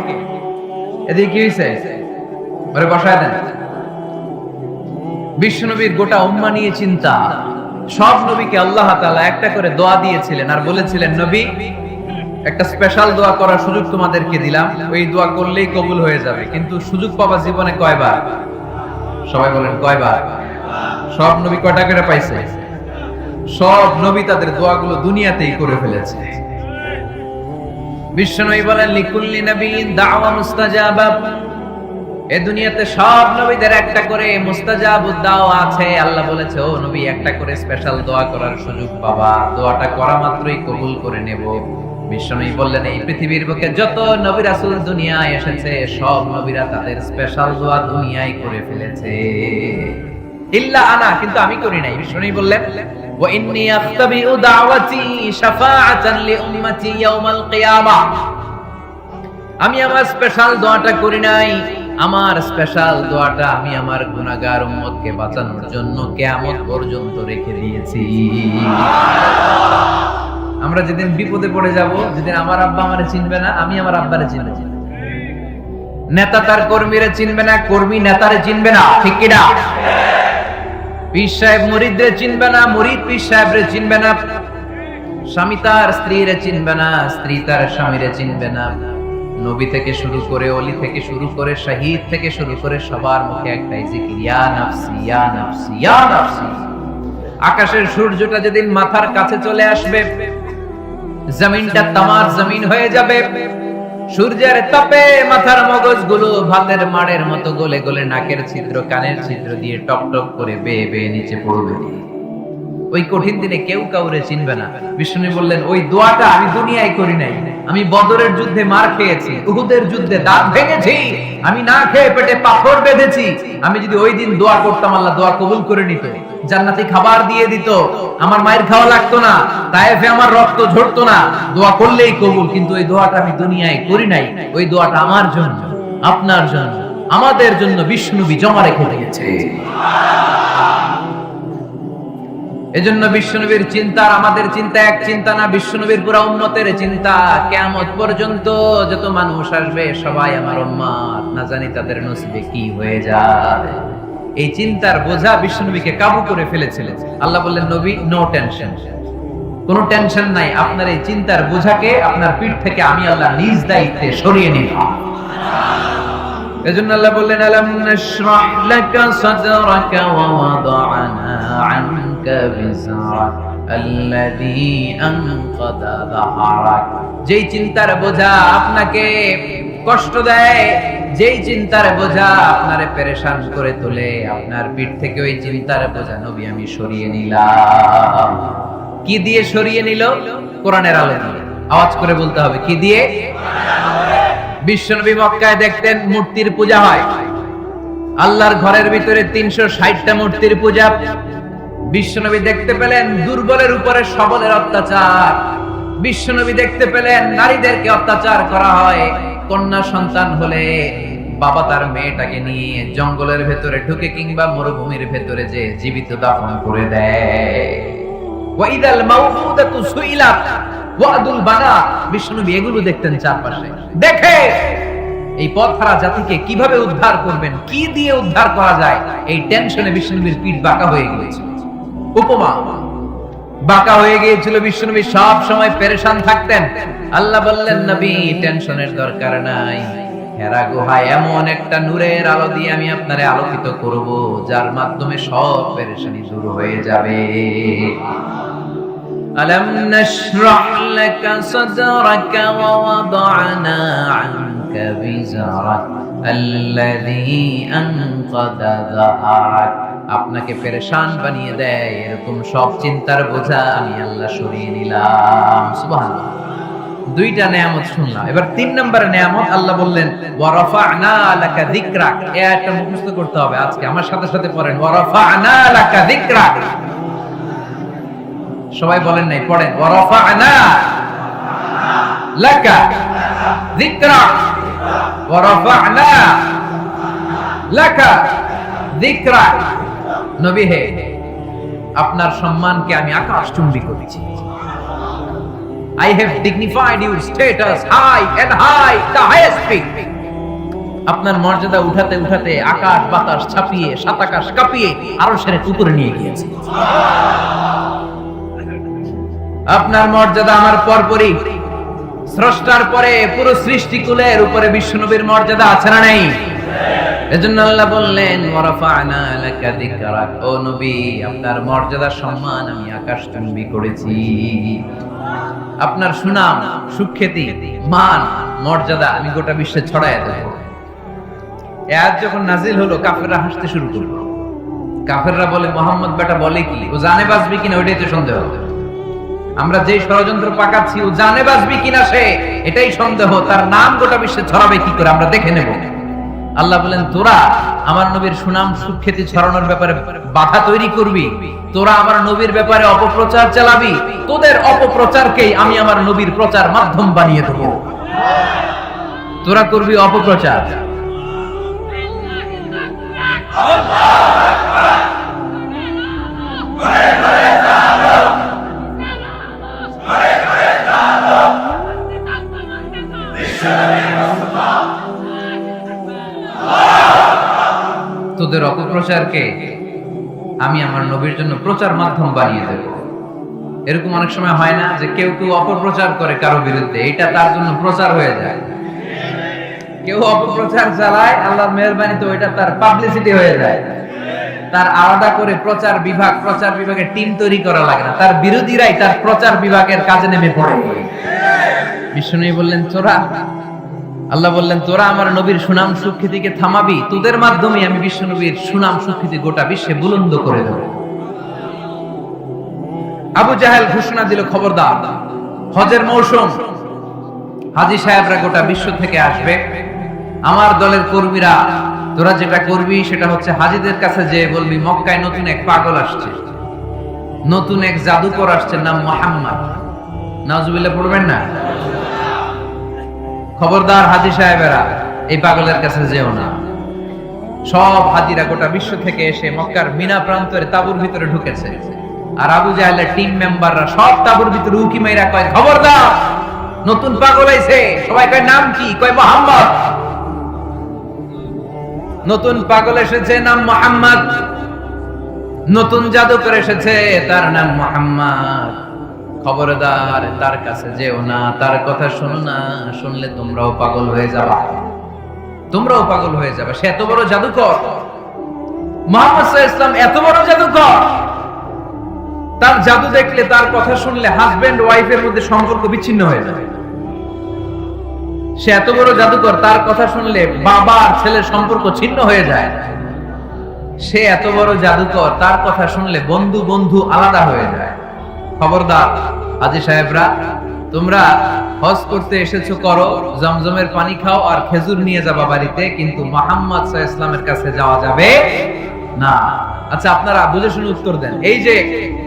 এদিকে কি হইছে? ওরে বসায় দেন। বিশ্বনবীর গোটা উম্মাহ নিয়ে চিন্তা। সব নবীকে আল্লাহ তাআলা একটা করে দোয়া দিয়েছিলেন আর বলেছিলেন, নবী একটা স্পেশাল দোয়া করার সুযোগ তোমাদেরকে দিলাম, ওই দোয়া করলেই কবুল হয়ে যাবে। কিন্তু সুযোগ পাবা জীবনে কয়বার? সবাই বলেন কয়বার? সব নবী কয়টা করে পাইছে? সব নবী তাদের দোয়াগুলো দুনিয়াতেই করে ফেলেছে। বিশ্বনবী বলেন, লিকুল্লি নবিয়্যিন দাওয়া মুস্তাজাবা। এই দুনিয়াতে সব নবীদের একটা করে মুস্তাজাবুদ দাওয়া আছে। আল্লাহ বলেছে, ও নবী একটা করে স্পেশাল দোয়া করার সুযোগ পাবা, দোয়াটা করা মাত্রই কবুল করে নেব। বিশ্বনবী বললেন, এই পৃথিবীর বুকে যত নবী রাসূল দুনিয়ায় এসেছে সব নবীরা তাদের স্পেশাল দোয়া দুনিয়ায় করে ফেলেছে, ইল্লা আনা, কিন্তু আমি করি নাই। বিশ্বনবী বললেন, ওয়া ইন্নী আখতাবিউ দাওয়াতি শাফাআতান লি উম্মতি ইয়াউমাল কিয়ামাহ। আমি আমার স্পেশাল দোয়াটা করি নাই, আমার স্পেশাল দোয়াটা আমি আমার গুনাহগার উম্মতকে বাঁচানোর জন্য কিয়ামত পর্যন্ত রেখে দিয়েছি। আমরা যেদিন বিপদে পড়ে যাব, যেদিন আমার আব্বা আমারে চিনবে না, আমি আমার আব্বারে চিনব। নেতা তার কর্মীরে চিনবে না, কর্মী নেতারে চিনবে না, ঠিক কি না? পীর সাহেব মুরিদরে চিনবে না, মুরিদ পীর সাহেবরে চিনবে না। স্বামী তার স্ত্রীরে চিনবে না, স্ত্রী তার স্বামীরে চিনবে না। নবী থেকে শুরু করে, ওলি থেকে শুরু করে, শহীদ থেকে শুরু করে সবার মুখে একটাই জিকির, ইয়া নাফসি ইয়া নাফসি ইয়া নাফসি। আকাশের সূর্যটা যেদিন মাথার কাছে চলে আসবে, জমিনটা তামার জমিন হয়ে যাবে। সূর্যের তাপে মাথার মগজগুলো ভাতের মাড়ের মতো গলে গলে নাকের ছিদ্র, কানের ছিদ্র দিয়ে টপ টপ করে বেয়ে বেয়ে নিচে পড়বে। ওই কঠিন দিনে কেউ কাউরে চিনবে না। বিষ্ণু বললেন, ওই দোয়াটা আমি দুনিয়ায় করি নাই। আমি বদরের যুদ্ধে মার খেয়েছি, উহুদের যুদ্ধে দাঁত ভেঙেছি, আমি না খেয়ে পেটে পাথর বেঁধেছি। আমি যদি ওই দিন দোয়া করতাম, আল্লাহ দোয়া কবুল করে নিত, জান্নাতি খাবার দিয়ে দিত, আমার মায়ের খাওয়া লাগতো না, তায়েফে আমার রক্ত ঝরতো না, দোয়া করলেই কবুল। কিন্তু ওই দোয়াটা আমি দুনিয়ায় করি নাই। ওই দোয়াটা আমার জন্য, আপনার জন্য, আমাদের জন্য বিষ্ণুবী জমা রেখে দিয়েছে। এজন্য বিশ্বনবীর চিন্তা আর আমাদের চিন্তা এক চিন্তা না। বিশ্বনবীর পুরা উম্মতের চিন্তা, কিয়ামত পর্যন্ত যত মানুষ আসবে সবাই আমার উম্মত, না জানি তাদের নসিবে কি হয়ে যায়। এই চিন্তার বোঝা বিশ্বনবীকে কাবু করে ফেলেছিলেন। আল্লাহ বললেন, নবী নো টেনশন, কোনো টেনশন নাই। আপনার এই চিন্তার বোঝাকে আপনার পিঠ থেকে আমি আল্লাহ নিজ দায়িত্বে সরিয়ে নিলাম। এজন্য আল্লাহ বললেন, আলাম নাশরাহ লাকা সাদরাকা ওয়া ওয়াদা'না আনকা বিজরাক আল্লাযী আনকাদা যাহরাক। যেই চিন্তার বোঝা আপনাকে কষ্ট দেয়, যেই চিন্তার বোঝা আপনারে পেরেশান করে তোলে, আপনার পিঠ থেকে ওই চিন্তার বোঝা নবী আমি সরিয়ে নিলাম। কি দিয়ে সরিয়ে নিল? কোরআনের আলো দিয়ে। আওয়াজ করে বলতে হবে, কি দিয়ে? বিশ্বনবী মক্কায় দেখতেন মূর্তির পূজা হয়, আল্লাহর ঘরের ভিতরে 360টা মূর্তির পূজা। বিশ্বনবী দেখতে পেলেন দুর্বলের উপরে সবলের অত্যাচার। বিশ্বনবী দেখতে পেলেন নারীদেরকে অত্যাচার করা হয়। কন্যা সন্তান হলে বাবা তার মেয়েটাকে নিয়ে জঙ্গলের ভেতরে ঢুকে কিংবা মরুভূমির ভেতরে যে জীবিত দাফন করে দেয়। ওয়াইদাল মাউউদাতু সুইলাত ওয়াদুল বানা। বিশ্বনবী এগুলো দেখতেন চারপাশে। দেখে এই পথহারা জাতিকে কিভাবে উদ্ধার করবেন, কি দিয়ে উদ্ধার করা যায়, এই টেনশনে বিশ্বনবীর পিঠ বাঁকা হয়ে গিয়েছিল। উপমা বাঁকা হয়ে গিয়েছিল। বিশ্বনবী সব সময় পেরেশান থাকতেন। আল্লাহ বললেন, নবী টেনশনের দরকার নাই, হেরা গুহায় এমন একটা নূরের আলো দিয়ে আমি আপনারে আলোকিত করব, যার মাধ্যমে সব পেরেশানি দূর হয়ে যাবে। আলাম নাশরাহ লাকা সাদরাকা ওয়া ওয়াদা'না আনকা বিজরাক আল্লাযী আনকাযা যাহরাক। আপনাকে পেরেশান বানিয়ে দেয় এরকম সব চিন্তার বোঝা আমি আল্লাহ সরিয়ে নিলাম। সুবহানাল্লাহ। দুইটা নিয়ামত শুনলাম, এবার 3 নম্বর নিয়ামত আল্লাহ বললেন ওয়া রাফা'না লাকা যিকরাক। এই আয়াতটা মুখস্থ করতে হবে আজকে, আমার সাথে সাথে পড়েন ওয়া রাফা'না লাকা যিকরাক। সবাই বলেন নাই, পড়েন ওয়া রাফা'না লাকা যিকরাক ওয়া রাফা'না লাকা যিকরাক। নবী হে, আপনার সম্মানকে আমি আকাশচুম্বী করেছি। I have dignified your status high and high, the highest peak. আপনার মর্যাদা উঠাতে উঠাতে আকাশ বাতাস ছাপিয়ে সাত আকাশ কাঁপিয়ে আরশের উপরে নিয়ে গিয়েছে। আপনার মর্যাদা আমার পরপরই, স্রষ্টার পরে পুরো সৃষ্টিকুলের উপরে বিশ্বনবীর মর্যাদা আছে না নেই? এজন্য আল্লাহ বললেন ওয়া রাফা'না লাকা যিকরাক। ও নবী, আপনার মর্যাদা সম্মান আমি আকাশচুম্বী করেছি। আপনার সুনাম, সুখ্যাতি, মান, মর্যাদা আমি গোটা বিশ্বে ছড়াইয়া দেব। এই আয়াত যখন নাজিল হলো কাফেররা হাসতে শুরু করলো। কাফেররা বলে মুহাম্মদ বেটা বলে কি, ও জানে বাঁচবে কিনা ওইটাই তো সন্দেহ। আমরা যেই ষড়যন্ত্র পাকাচ্ছি ও জানে বাঁচবে কিনা সে এটাই সন্দেহ, তার নাম গোটা বিশ্বে ছড়াবে কি করে আমরা দেখে নেব। আল্লাহ বলেন তোরা আমার নবীর সুনাম সুখ্যাতি ছড়ানোর ব্যাপারে বাধা তৈরি করবি, তোরা আমার নবীর ব্যাপারে অপপ্রচার চালাবি, তোদের অপপ্রচারকেই আমি আমার নবীর প্রচার মাধ্যম বানিয়ে দেব। তোরা করবি অপপ্রচার। তোদের অপপ্রচারকে আমি আমার নবীর জন্য প্রচার মাধ্যম বানিয়ে দেব। এরকম অনেক সময় হয় না যে কেউ কেউ অপপ্রচার করে কারো বিরুদ্ধে, এটা তার জন্য প্রচার হয়ে যায়। কেউ অপপ্রচার চালায়, আল্লাহর মেহেরবানিতে ওইটা তার পাবলিসিটি হয়ে যায়। তার আলাদা করে প্রচার বিভাগের টিম তৈরি করা লাগে না, তার বিরোধীরাই তার প্রচার বিভাগের কাজে নেমে পড়ে। বিষ্ণু বললেন তোরা, আল্লাহ বললেন তোরা আমার নবীর সুনাম সুখ্যাতিকে থামাবি, তোদের মাধ্যমে আমি বিশ্ব নবীর সুনাম সুখ্যাতি গোটা বিশ্বে বুলন্দ করে দেব। আবু জাহেল ঘোষণা দিল, খবরদার, হজের মৌসুম, হাজী সাহেবরা গোটা বিশ্ব থেকে আসবে, আমার দলের কর্মীরা তোরা যেটা করবি সেটা হচ্ছে হাজীদের কাছে যে বলবি মক্কায় নতুন এক পাগল আসছে, নতুন এক জাদুকর আসছে, নাম মুহাম্মদ। নাউজুবিল্লাহ পড়বেন না? খবরদার হাজী সাহেবেরা এই পাগলের কাছে যেও না। সব হাজীরা গোটা বিশ্ব থেকে এসে মক্কার মিনা প্রান্তরে তাঁবুর ভিতরে ঢুকেছে, আর আবু জাহেলের টিম মেম্বাররা সব তাঁবুর ভিতরে উকি মাইরা কয় খবরদার, নতুন পাগল আইছে। সবাই কয় নাম কি? কয় মুহাম্মদ। নতুন পাগল এসেছে, নাম মুহাম্মদ। নতুন জাদুকর এসেছে, তার নাম মুহাম্মদ। খবরদার, তার কাছে যেও না, তার কথা শোনো না, শুনলে তোমরাও পাগল হয়ে যাবা, তোমরাও পাগল হয়ে যাবে। সে এত বড় জাদুকর, মুহাম্মদ সাল্লাল্লাহু আলাইহি ওয়াসাল্লাম এত বড় জাদুকর, তার জাদু দেখলে, তার কথা শুনলে হাজবেন্ড ওয়াইফের মধ্যে সম্পর্ক বিচ্ছিন্ন হয়ে যাবে। সে এত বড় জাদুকর, তার কথা শুনলে বাবা আর ছেলের সম্পর্ক ছিন্ন হয়ে যায়। সে এত বড় জাদুকর, তার কথা শুনলে বন্ধু বন্ধু আলাদা হয়ে যায়। খবরদার হাজী সাহেবরা, তোমরা হজ করতে এসেছো করো, জমজমের পানি খাও আর খেজুর নিয়ে যাবা বাড়িতে, কিন্তু মুহাম্মদ সাল্লাল্লাহু আলাইহি ওয়াসাল্লামের কাছে যাওয়া যাবে না। আচ্ছা, আপনারা বুঝে শুনে উত্তর দেন। এই যে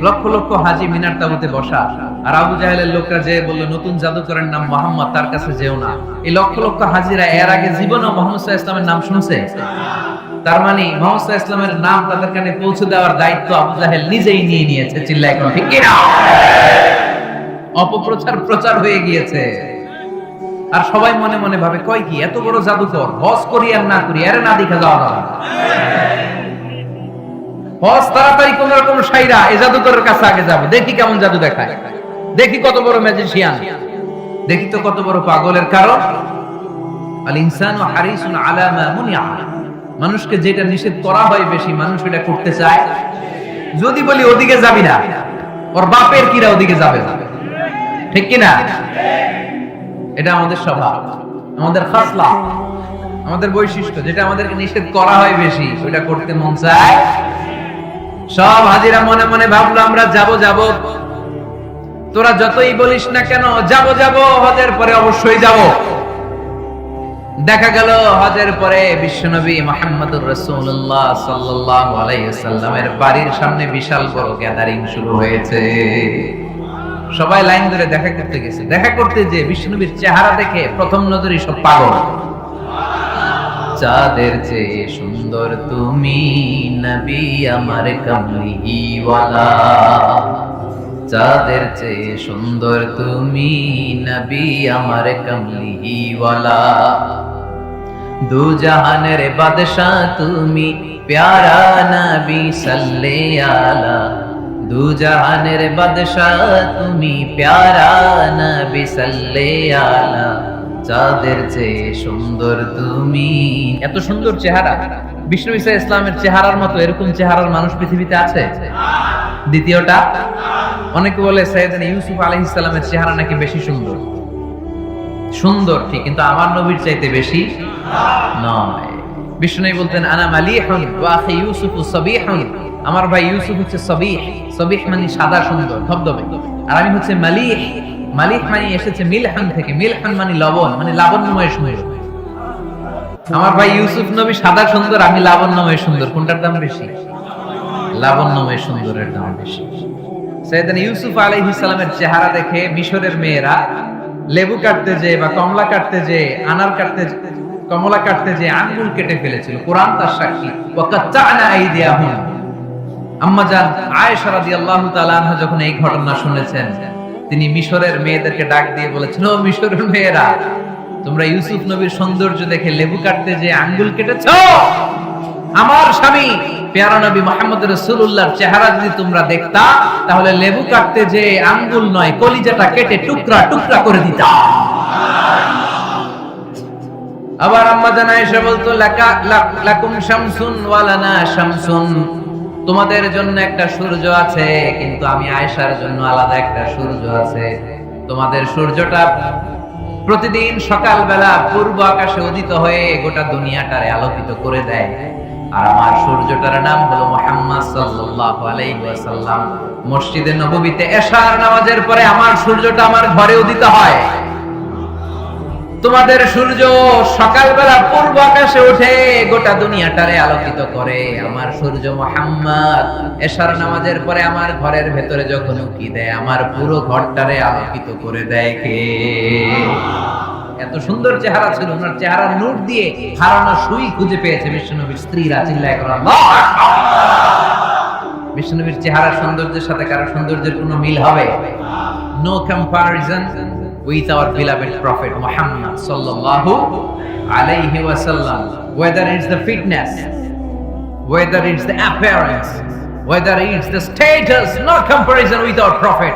লক্ষ লক্ষ হাজী মিনার তাঁবুতে বসা, আর আবু জাহেলের লোকরা যে বলল নতুন জাদুকরের নাম মুহাম্মদ, তার কাছে যেও না, এই লক্ষ লক্ষ হাজীরা এর আগে জীবনে মুহাম্মদ সাল্লাল্লাহু আলাইহি ওয়াসাল্লামের নাম শুনছে? তার মানে মুহাম্মদ সাল্লাল্লাহু আলাইহি ওয়াসাল্লামের নাম তাদের কানে পৌঁছে দেওয়ার দায়িত্ব আবু জাহেল নিজেই নিয়ে নিয়েছে। চিল্লায় কোন ঠিক কি না? অপপ্রচার প্রচার হয়ে গিয়েছে, আর সবাই মনে মনে ভাবে কয় কি এত বড় জাদুকর, হজ করি আর না করি এর না দেখা যাওয়া যাবে। হজ তাড়াতাড়ি কোন রকম সাইরা এই জাদুকরের কাছে আগে যাব, দেখি কেমন জাদু দেখায়, দেখি কত বড় ম্যাজিশিয়ান, দেখি তো কত বড় পাগলের। কারণ আল ইনসানু হারিসুন আলা মা মুনিআ, মানুষকে যেটা নিষেধ করা হয় বেশি মানুষ এটা করতে চায়। যদি বলি ওদিকে যাবি না, ওর বাপের কিরা ওদিকে যাবে না, ঠিক কি না? এটা আমাদের স্বভাব, আমাদের খাসলা, আমাদের বৈশিষ্ট্য। যেটা আমাদেরকে নিষেধ করা হয় বেশি ওটা করতে মন চায়। সব হাজিরা মনে মনে ভাবলো আমরা যাব যাব, তোরা যতই বলিস না কেন যাব যাব, হজের পরে অবশ্যই যাব। দেখা গেল হজের পরে বিশ্বনবী মুহাম্মদুর রাসূলুল্লাহ সাল্লাল্লাহু আলাইহি ওয়াসাল্লামের বাড়ির সামনে বিশাল বড় গ্যাদারিং শুরু হয়েছে। সবাই লাইন ধরে দেখা করতে গেছে। দেখা করতে যে বিশ্বনবীর চেহারা দেখে প্রথম নজরই সব পাগল। চাঁদের চেয়ে সুন্দর তুমি নবী আমার কামলিওয়ালা, চাঁদের চেয়ে সুন্দর তুমি নবী আমার কামলিওয়ালা, দু জাহানের বাদশাহ তুমি প্যারা নবী সাল্লাল্লাহু আলা, দু জাহানের বাদশাহ তুমি প্যারা নবী সাল্লাল্লাহু আলা, চাঁদের চেয়ে সুন্দর তুমি। এত সুন্দর চেহারা, বিষ্ণু ঈসা ইসলামের চেহারার মতো এরকম চেহারার মানুষ পৃথিবীতে আছে? দ্বিতীয়টা, অনেকে বলে সাইয়েদনা ইউসুফ আলাইহিস সালামের চেহারা নাকি বেশি সুন্দর। সুন্দর ঠিক, কিন্তু আমার নবীর চাইতে বেশি নয়। বিষ্ণু বলতেন আনা মালিহুন ওয়া আখি ইউসুফু সাবিহুন, আমার ভাই ইউসুফ হচ্ছে সাবিহ, সাবিহ মানে সাদা সুন্দর ধবধবে, আর আমি হচ্ছে মালিহ। মালিহ মানে এসেছে মিলহান থেকে, মিলহান মানে লবণ, মানে লাবণ্যময় সুন্দর। আমার ভাই ইউসুফ নবী সাদা সুন্দর, আমি লাবণ্যময় সুন্দর। কোনটার দাম বেশি? লাবণ্যময় সুন্দরের দাম বেশি। সাইয়েদনা ইউসুফ আলাইহিস সালামের চেহারা দেখে মিশরের মেয়েরা লেবু কাটতে যে বা কমলা কাটতে যে, আনার কাটতে, কমলা কাটতে যে আঙ্গুল কেটে ফেলেছিল। কোরআন তার সাক্ষী। ওয়া কাত্তা'না আইদিয়াহুম, আম্মা জান আয়েশা রাদিয়াল্লাহু তাআলা আনহা যখন এই ঘটনা শুনেছেন, তিনি মিশরের মেয়েদেরকে ডাক দিয়ে বলেছেন, ও মিশরের মেয়েরা, তোমরা ইউসুফ নবীর সৌন্দর্য দেখে লেবু কাটতে যে আঙ্গুল কেটেছো, আমার স্বামী প্যারা নবী মুহাম্মদ রাসূলুল্লাহর চেহারা যদি তোমরা দেখতা, তাহলে লেবু কাটতে যে আঙ্গুল নয়, কলিজাটা কেটে টুকরা টুকরা করে দিতা। আবার আম্মা জান আয়েশা বলতো, লাকুম শামসুন ওয়া লানা শামসুন, তোমাদের জন্য একটা সূর্য আছে, কিন্তু আমি আয়েশার জন্য আলাদা একটা সূর্য আছে। তোমাদের সূর্যটা প্রতিদিন সকালবেলা পূর্ব আকাশে উদিত হয়ে গোটা দুনিয়াটারে আলোকিত করে দেয়, আর আমার সূর্যটার নাম হলো মুহাম্মদ সাল্লাল্লাহু আলাইহি ওয়াসাল্লাম। মসজিদে নববীতে এশার নামাজের পরে আমার সূর্যটা আমার ঘরে উদিত হয়। তোমাদের সূর্য সকালবেলা পূর্ব আকাশে উঠে গোটা দুনিয়াটারে আলোকিত করে, আমার সূর্য মুহাম্মদ এশার নামাজের পরে আমার ঘরের ভেতরে যখন উকি দেয়, আমার পুরো ঘরটারে আলোকিত করে দেয় কে? এত সুন্দর চেহারা ছিল, ওনার চেহারার নূর দিয়ে হারানো সুই খুঁজে পেয়েছে বিশ্বনবীর স্ত্রীরা। চিল্লায় করে আল্লাহু আকবার। বিশ্বনবীর চেহারার সৌন্দর্যের সাথে কারো সৌন্দর্যের কোনো মিল হবে? No comparison with our beloved prophet Muhammad sallallahu alayhi wasallam. Whether it's the fitness, whether it's the appearance, whether it's the status, no comparison with our prophet.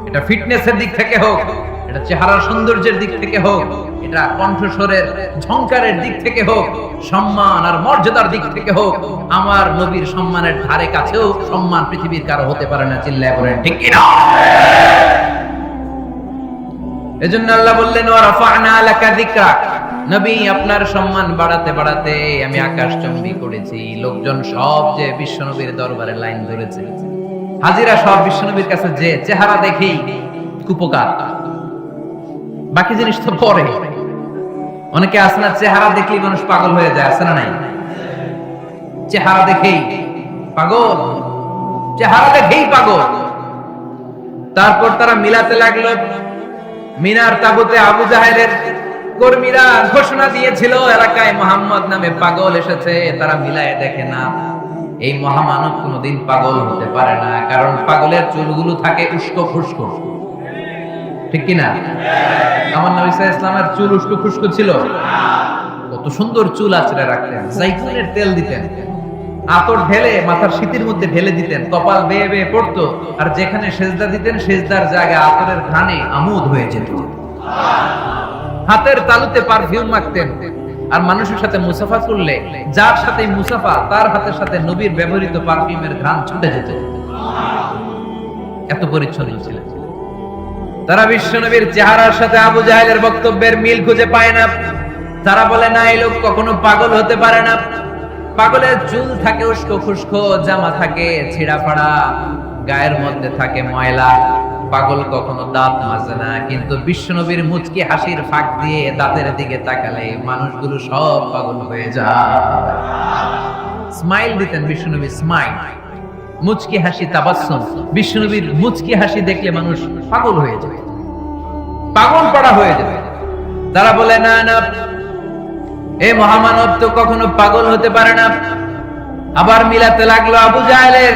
এটা ফিটনেসের দিক থেকে হোক, এটা চেহারার সৌন্দর্যের দিক থেকে হোক, এটা কণ্ঠস্বরের ঝংকারের দিক থেকে হোক, সম্মান আর মর্যাদার দিক থেকে হোক, আমার নবীর সম্মানের ধারে কাছেও সম্মান পৃথিবীর কারো হতে পারে না। চিল্লায় বলেন ঠিক কি না? এজন্য আল্লাহ বললেন, ওয়া রাফা'না লাকা যিকরাক, নবী আপনার সম্মান বাড়াতে বাড়াতে আমি আকাশচুম্বী করেছি। লোকজন সব যে বিশ্বনবীর দরবারে লাইন ধরেছে, হাজিরা সব বিশ্বনবীর কাছে যে চেহারা দেখেই কুপকার, বাকি জিনিস তো পরে। অনেকে আছে না, চেহারা দেখলেই মানুষ পাগল হয়ে যায়, আছে না নাই? চেহারা দেখেই পাগল, চেহারা দেখেই পাগল। তারপর তারা মিলাতে লাগলো। মিনার তাবুতে আবু জাহেলের কর্মীরা ঘোষণা দিয়েছিল, এলাকায় মুহাম্মদ নামে পাগল এসেছে। তারা মিলায় দেখে না, এই মহামানব কোনোদিন পাগল হতে পারে না, কারণ পাগলের চুলগুলো থাকে উস্কো খুস্কো, ঠিক কিনা? আমার নবী সাল্লাল্লাহু আলাইহি ওয়াসাল্লামের চুল উস্কো খুস্কো ছিল? কত সুন্দর চুল আঁচড়ে রাখতেন, জাইতুনের তেল দিতেন, আতর ঢেলে মাথার শীতের মধ্যে ঢেলে দিতেন, কপাল বেয়ে বেয়ে পড়তো, আর যেখানে সেজদা দিতেন সেজদার জায়গা আতরের ঘ্রাণে আমোদ হয়ে যেত। হাতের তালুতে পারফিউম মাখতেন, আর মানুষের সাথে মুসাফা করলে যার সাথে মুসাফা তার হাতের সাথে নবীর ব্যবহৃত পারফিউমের ঘ্রাণ ছুটে যেত। এত পরিচ্ছন্ন ছিলেন তারা। বিশ্ব নবীর চেহারার সাথে আবু জাহেলের বক্তব্যের মিল খুঁজে পায় না। তারা বলে না, এই লোক কখনো পাগল হতে পারে না। পাগলের চুল থাকে উস্কো খুস্কো, জামা থাকে ছিঁড়া ফাড়া, গায়ের মধ্যে থাকে ময়লা। পাগল কখনো দাঁত মাজে না। কিন্তু বিশ্বনবীর মুচকি হাসির ফাঁক দিয়ে দাঁতের দিকে তাকালে মানুষগুলো সব পাগল হয়ে যায়। স্মাইল দিতেন বিশ্বনবী, স্মাইল, মুচকি হাসি, তাবাসসুম। বিশ্বনবীর মুচকি হাসি দেখলে মানুষ পাগল হয়ে যায়, পাগল পড়া হয়ে যায়। তারা বলে না না, এই মহামানব তো কখনো পাগল হতে পারে না। আবার মিলাতে লাগলো আবু জাহেলের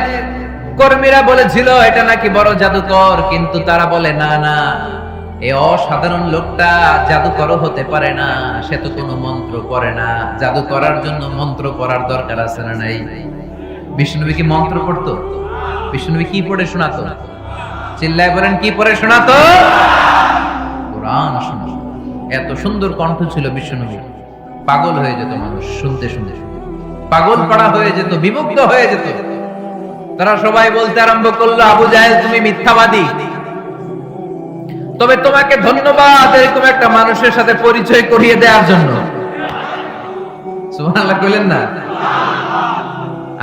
কর্মীরা বলেছিল এটা নাকি বড় জাদুকর, কিন্তু তারা বলে না না, এই অসাধারণ লোকটা জাদুকর হতে পারে না, সে তো কোনো মন্ত্র পড়ে না। জাদু করার জন্য মন্ত্র পড়ার দরকার আছে না নাই? বিষ্ণুনবী কি মন্ত্র পড়তো? বিষ্ণুনবী কি পড়ে শোনাতো? চিল্লায় বলেন, কি পড়ে শোনাতো? কোরআন শোনাতো। এত সুন্দর কণ্ঠ ছিল বিষ্ণুনবী, পাগল হয়ে যেত মানুষ শুনতে শুনতে, পাগল পড়া হয়ে যেত, বিমুগ্ধ হয়ে যেত। তারা সবাই বলতে আরম্ভ করলো, আবু জাহেল তুমি মিথ্যাবাদী, তবে তোমাকে ধন্যবাদ এরকম একটা মানুষের সাথে পরিচয় করিয়ে দেওয়ার জন্য। সুবহানাল্লাহ কইলেন না?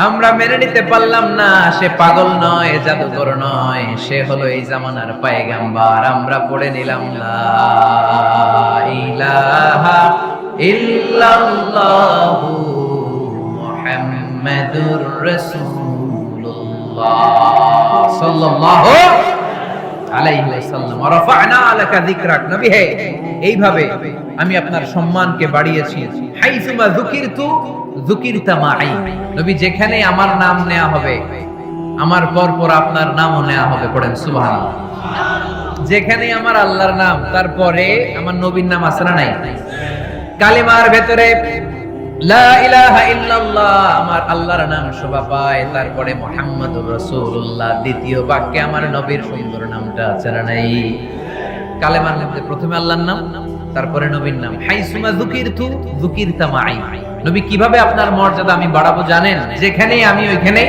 আমরা মেনে নিতে পারলাম না সে পাগল নয়, জাদুকর নয়, সে হলো এই জামানার পয়গম্বর। আমরা পড়ে নিলাম লা ইলাহা ইল্লাল্লাহু মুহাম্মাদুর রাসূলুল্লাহ সাল্লাল্লাহু আলাইহি ওয়াসাল্লাম। ওয়া রাফা'না লাকা যিকরাক। নবী হে, এইভাবে আমি আপনার সম্মানকে বাড়িয়েছি। হাইসুমা যুকিরতু যুকিরতা মাই। নবী যেখানে আমার নাম নেওয়া হবে, আমার পর পর আপনার নামও নেওয়া হবে। পড়েন সুবহানাল্লাহ। যেখানে আমার আল্লাহর নাম, তারপরে আমার নবীর নাম আছে না নাই? কালিমার ভেতরে লা ইলাহা ইল্লাল্লাহ আমার আল্লাহর নাম শোভা পায়, তারপরে মুহাম্মাদুর রাসূলুল্লাহ দ্বিতীয় বাক্যে আমার নবীর সুন্দর নামটা আছে না নাই? কালেমার মধ্যে প্রথমে আল্লাহর নাম, তারপরে নবীর নাম। হাইসুমা যুকিরতু যুকিরতা মাই। নবী কিভাবে আপনার মর্যাদা আমি বাড়াবো জানেন? যেখানে আমি ওইখানে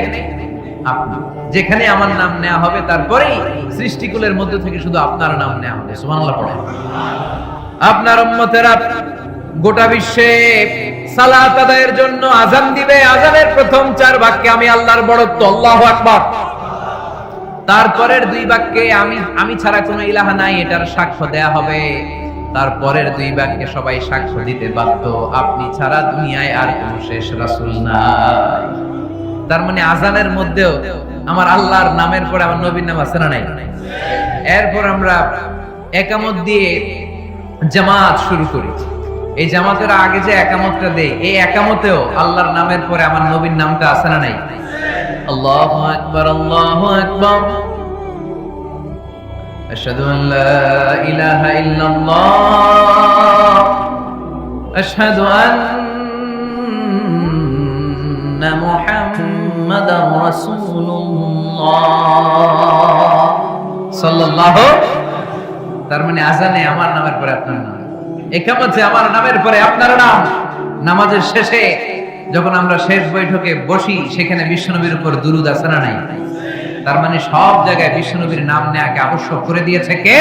আপনি, যেখানে আমার নাম নেওয়া হবে তারপরেই সৃষ্টিকুলের মধ্যে থেকে শুধু আপনার নাম নেওয়া হবে। সুবহানাল্লাহ পড়েন। আপনার উম্মতেরা গোটা বিশ্বে সালাত আদায়ের জন্য আযান দিবে। আযানের প্রথম 4 বাক্যে আমি আল্লাহর বড়ত্ব, আল্লাহু আকবার। তারপরের 2 বাক্যে আমি ছাড়া কোনো ইলাহা নাই, এটার সাক্ষ্য দেয়া হবে। তারপরের 2 বাক্যে সবাই সাক্ষ্য দিতে বাধ্য, আপনি ছাড়া দুনিয়ায় আর কোনো শেষ রাসূল নাই। তার মানে আযানের মধ্যেও আমার আল্লাহর নামের পরে আমার নবীর নাম আছে না নাই? এরপর আমরা একামত দিয়ে জামাত শুরু করি। এই জামাতের আগে যে একামতটা দেই, এই একামতেও আল্লাহর নামের পরে আমার নবীর নামটা আছে না নাই? আল্লাহু আকবার, আল্লাহু আকবার, আশহাদু আন লা ইলাহা ইল্লাল্লাহ, আশহাদু আন্না মুহাম্মাদার রাসূলুল্লাহ সাল্লাল্লাহু। তার মানে আযানে আমার নামের পরে আপনার নাম, ইকামতে আমার নামের পরে আপনার নাম। নামাজের শেষে যখন আমরা শেষ বৈঠকে বসি, সেখানে বিশ্বনবীর উপর দুরূদ আছে না নাই? তার মানে সব জায়গায় বিশ্বনবীর নাম নেওয়াকে আবশ্যক করে দিয়েছে কে?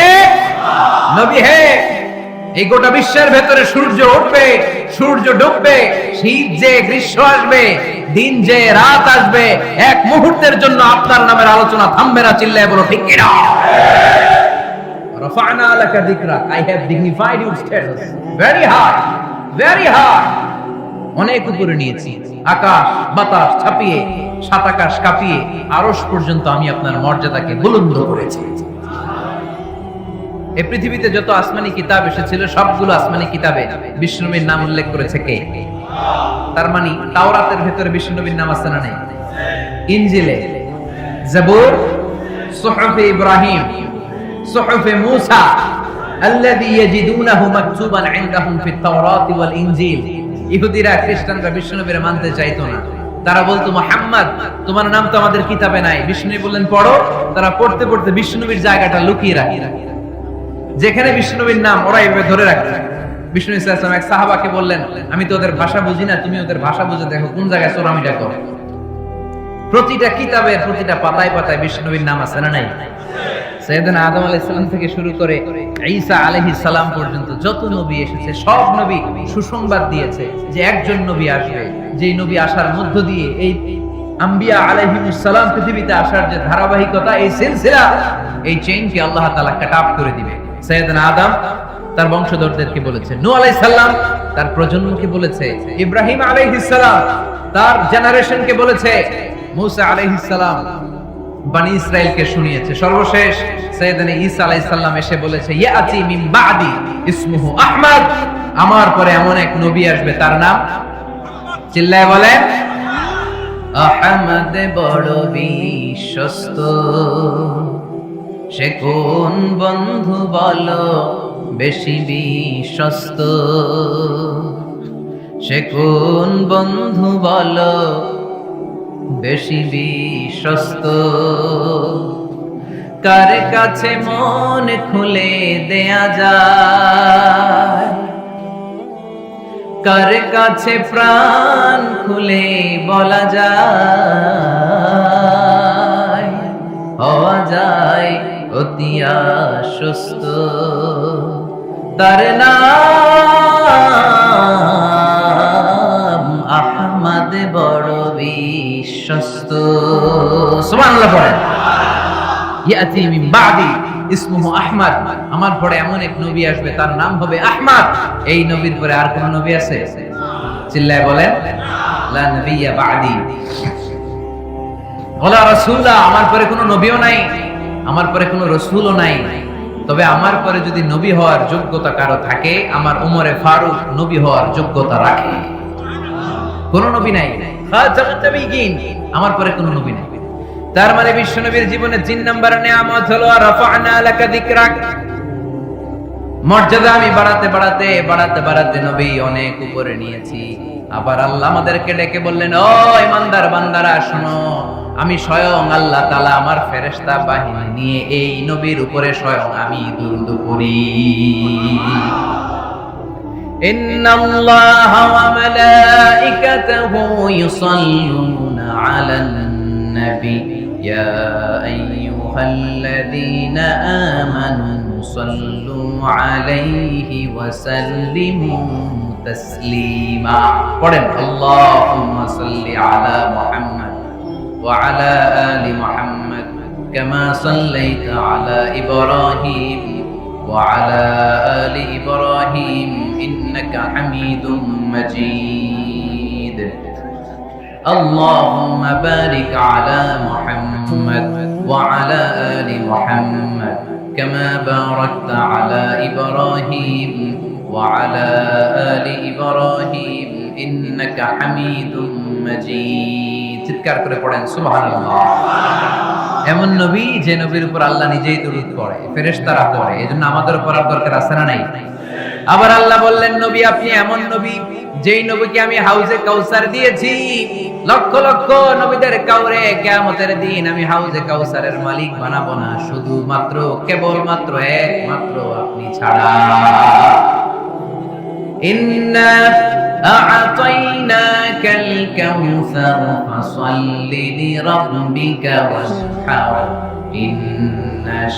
নবী হে। এই গোটা বিশ্বের ভেতরে সূর্য উঠবে, সূর্য ডুববে, শীত যে গ্রীষ্ম আসবে, দিন যে রাত আসবে, এক মুহূর্তের জন্য আপনার নামের আলোচনা থামবে না। চিল্লায় বলো ঠিক কিনা? রাফা'না লাকা যিকরাক, I have dignified your status very high, very high। অনেক উপরে নিয়েছি, আকাশ বাতাস ছাপিয়ে, সাত আকাশ কাঁপিয়ে আরশ পর্যন্ত আমি আপনার মর্যাদাকে বুলন্দ করেছি। এই পৃথিবীতে যত আসমানি কিতাব এসেছিল, সবগুলো আসমানি কিতাবে বিষ্ণুনবীর নাম উল্লেখ করেছে কে? তার মানে তাওরাতের ভেতরে বিষ্ণুনবীর নাম আছে না নাই? ইনজিলে, জাবুর, সুহফে ইব্রাহিম, সুহফে মূসা আল্লাযী ইয়াজিদুনাহু মাকতুবান ইনদাহুম ফিত তাওরাতি ওয়াল ইনজিল। ইহুদিরা খ্রিস্টানরা বিষ্ণুনবীর মানতে চাইতো না। তারা বলতো, মুহাম্মদ তোমার নাম তো আমাদের কিতাবে নাই। বিষ্ণু বললেন পড়ো। তারা পড়তে পড়তে বিষ্ণুনবীর জায়গাটা লুকিয়ে রাখে, যেখানে বিষ্ণুনবীর নাম ওরা এভাবে ধরে রাখে। বিষ্ণু ইসা ইসলাম এক সাহাবাকে বললেন, আমি তো ওদের ভাষা বুঝি না, তুমি ওদের ভাষা বুঝে দেখো কোন জায়গায় চোরামিটা করে। প্রতিটা কিতাবের প্রতিটা পাতায় পাতায় বিষ্ণুবীর নাম আছে না নাই? সাইয়েদনা আদম আলাইহিস সালাম থেকে শুরু করে ঈসা আলাইহিস সালাম পর্যন্ত যত নবী এসেছে সব নবী সুসংবাদ দিয়েছে যে একজন নবী আসবে, যেই নবী আসার মধ্য দিয়ে এই আম্বিয়া আলাইহিমুস সালাম পৃথিবীতে আসার যে ধারাবাহিকতা, এই সিলসিলা, এই চেইনকে আল্লাহ তাআলা কাট অফ করে দিবে। সাইয়েদনা আদম তার বংশধরদেরকে বলেছে, নূহ আলাইহিস সালাম তার প্রজন্মকে বলেছে, ইব্রাহিম আলাইহিস সালাম তার জেনারেশনকে বলেছে, মুসা আলাইহিস সালাম বনি ইসরাইলকে শুনিয়েছে। সর্বশেষ সাইয়েদনা ঈসা আলাইহিস সালাম এসে বলেছে, ইয়াতি মিন বাদি ইসমুহু আহমদ, আমার পরে এমন এক নবী আসবে তার নাম, চিল্লায় বলেন, আহমদ বড় বিশ্বস্ত। সে কোন বন্ধু বলো বেশি বিশ্বস্ত, সে কোন বন্ধু বলো বেশি বিশ্বস্ত। কার কাছে মন খুলে দেয়া যায়, কার কাছে প্রাণ খুলে বলা যায়, হওয়া যায় অতি আশ্বস্ত। তার নাম আহমদ বড় বিশ্বস্ত। সুবহানাল্লাহ পড়েন। ইয়াতি মিন বাদি ইসমুহু আহমদ, আমার পরে এমন এক নবী আসবে তার নাম হবে আহমদ। এই নবীর পরে আর কোন নবী আছে? চিল্লায় বলেন, লা নবিয়্যা বাদি ওয়ালা রাসূলা, আমার পরে কোনো নবীও নাই, আমার পরে কোনো রাসূলও নাই। তবে আমার পরে যদি নবী হওয়ার যোগ্যতা কারো থাকে, আমার উমরে ফারুক নবী হওয়ার যোগ্যতা রাখে। কোন নবী নাই, খাতামুন নবিয়্যিন, আমার পরে কোনো নবী নাই। তার মানে বিশ্ব নবীর জীবনে 3 নাম্বার নিয়ামত হলো রাফা'না লাকা যিকরাক, মর্যাদা আমি বাড়াতে বাড়াতে বাড়াতে বাড়াতে নবী অনেক উপরে নিয়েছি। আবার আল্লাহ আমাদেরকে ডেকে বললেন, ও ইমানদার বান্দারা শোনো, আমি স্বয়ং আল্লাহ তাআলা আমার ফেরেশতা বাহিনী নিয়ে এই নবীর উপরে স্বয়ং আমি দুরূদ পড়ি। ইন্নাল্লাহা ওয়া মালাইকাতাহু ইউসাল্লুনা আলান নবী ইয়া আইয়ুহাল্লাযীনা আমানু সাল্লু আলাইহি ওয়া সাল্লিমু তাসলিমা। পড়েন, আল্লাহুম্মা সাল্লি আলা মুহাম্মদ وعلى آل محمد كما صليت على إبراهيم وعلى آل إبراهيم إنك حميد مجيد. اللهم بارك على محمد وعلى آل محمد كما باركت على إبراهيم وعلى آل إبراهيم إنك حميد مجيد. চিৎকার করে পড়েন সুবহানাল্লাহ। এমন নবী যে নবীর উপর আল্লাহ নিজেই দরুদ পড়ে, ফেরেশতারা পড়ে, এজন্য আমাদের পড়ার দরকার আছে না নাই? আবার আল্লাহ বললেন, নবী আপনি এমন নবী যেই নবীকে আমি হাউজে কাউসার দিয়েছি, লক্ষ লক্ষ নবীদের কাউরে কিয়ামতের দিন আমি হাউজে কাউসারের মালিক বানাবো না, শুধুমাত্র কেবলমাত্র একমাত্র আপনি ছাড়া। ইন্না أعطيناك الكوثر فصل لربك وانحر إن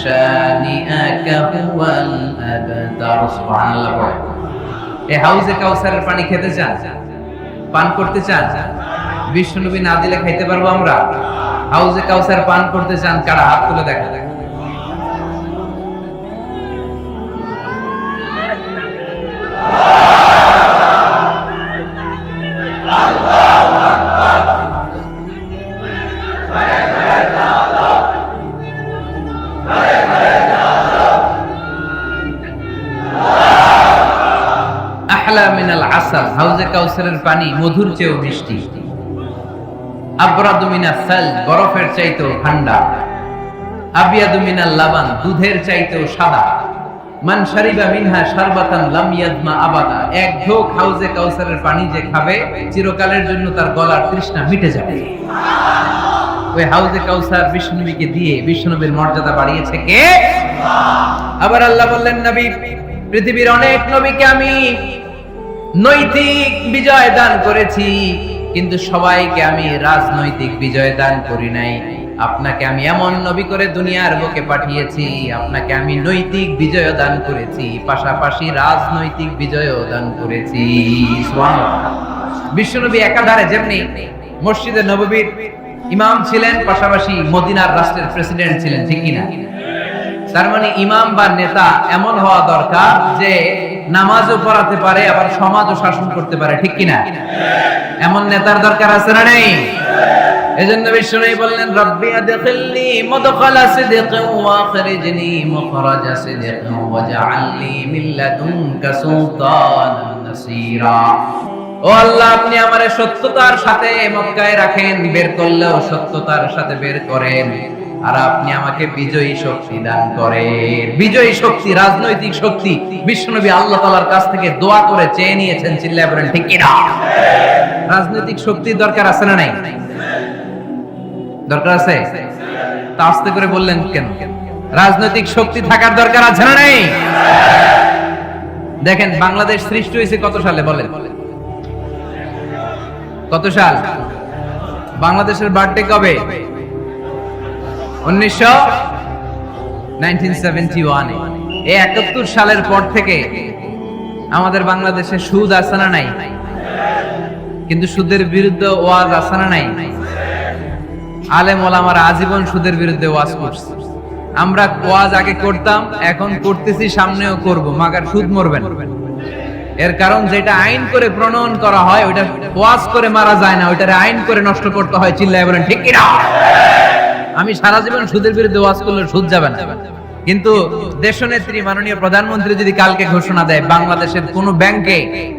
شانئك هو الأبتر. سبحان الله. এই হাউজে কাউসারের পানি খেতে চান, পান করতে চান? বিশ্ব নবী না দিলে খাইতে পারবো আমরা? হাউজে কাউসার পান করতে চান কারা? হাত তুলে দেখা। হাউজে কাউসারের পানি মধুর চেয়েও মিষ্টি, আবরাদু মিনাস সাল, বরফের চাইতেও ঠান্ডা, আবিয়াদু মিনাল লাবান, দুধের চাইতেও সাদা, মান শারিবা মিনহা শারবাতান লাম ইয়াদমা আবাদা, এক ঢোক হাউজে কাউসারের পানি যে খাবে চিরকালের জন্য তার গলার তৃষ্ণা মিটে যাবে। ওই হাউজে কাউসার বিষ্ণুনবীকে দিয়ে বিষ্ণুনবীর মর্যাদা বাড়িয়েছে কে? আবার আল্লাহ বললেন, নবী পৃথিবীর অনেক নবীকে আমি নৈতিক বিজয় দান করেছি, কিন্তু সবাইকে আমি রাজনৈতিক বিজয় দান করি নাই। আপনাকে আমি এমন নবী করে দুনিয়ার বুকে পাঠিয়েছি, আপনাকে আমি নৈতিক বিজয় দান করেছি, পাশাপাশি রাজনৈতিক বিজয় দান করেছি। সুবহানাল্লাহ। বিশ্বনবী একাধারে যেমনি মসজিদে নববীর ইমাম ছিলেন, পাশাপাশি মদিনার রাষ্ট্রের প্রেসিডেন্ট ছিলেন, ঠিক কিনা? তার মানে ইমাম বা নেতা এমন হওয়া দরকার যে নামাজও পড়াতে পারে, আবার সমাজও শাসন করতে পারে, ঠিক কিনা? এমন নেতার দরকার আছে না নেই? এজন্য বিশ্বনবী বললেন, রব্বি আদখিলনি মুদখালা সিদকিন ওয়া আখরিজনি মুখরাজা সিদকিন ওয়াজআলনি মিন লাদুনকা সুলতানান নাসীরা। ও আল্লাহ, আপনি আমারে সত্যতার সাথে মক্কায় রাখেন, বের করলেও সত্যতার সাথে বের করেন, আর আপনি আমাকে বিজয়ী শক্তি দান করেন। বিজয়ী শক্তি, রাজনৈতিক শক্তি বিশ্বনবী আল্লাহ তাআলার কাছ থেকে দোয়া করে চেয়ে নিয়েছেন। চিল্লায়ে বলেন ঠিক কিনা? রাজনৈতিক শক্তির দরকার আছে না নাই? দরকার আছে? তা আস্তে করে বললেন কেন? রাজনৈতিক শক্তি থাকার দরকার আছে না নাই? দেখেন, বাংলাদেশ সৃষ্টি হয়েছে কত সালে বলেন? কত সাল? বাংলাদেশের বার্থডে কবে? 1971। এই 71 সালের পর থেকে আমাদের বাংলাদেশে সুদ আছে না নাই? কিন্তু সুদের বিরুদ্ধে ওয়াজ আছে না নাই? আলেম ওলামারা আজীবন সুদের বিরুদ্ধে ওয়াজ করছে। আমরা ওয়াজ আগে করতাম, এখন করতেছি, সামনেও করব, মাগার সুদ মরবেন। এর কারণ যেটা আইন করে প্রণয়ন করা হয় ওইটা ওয়াজ করে মারা যায় না, ওইটারে আইন করে নষ্ট করতে হয়। চিল্লায় বলেন ঠিক কিনা? আমি সারা জীবন সুদের বিরুদ্ধে ওয়াজ করলে সুদ যাবে না, কিন্তু দেশনেত্রী মাননীয় প্রধানমন্ত্রী যদি কালকে ঘোষণা দেয় বাংলাদেশের কোন ব্যাংকে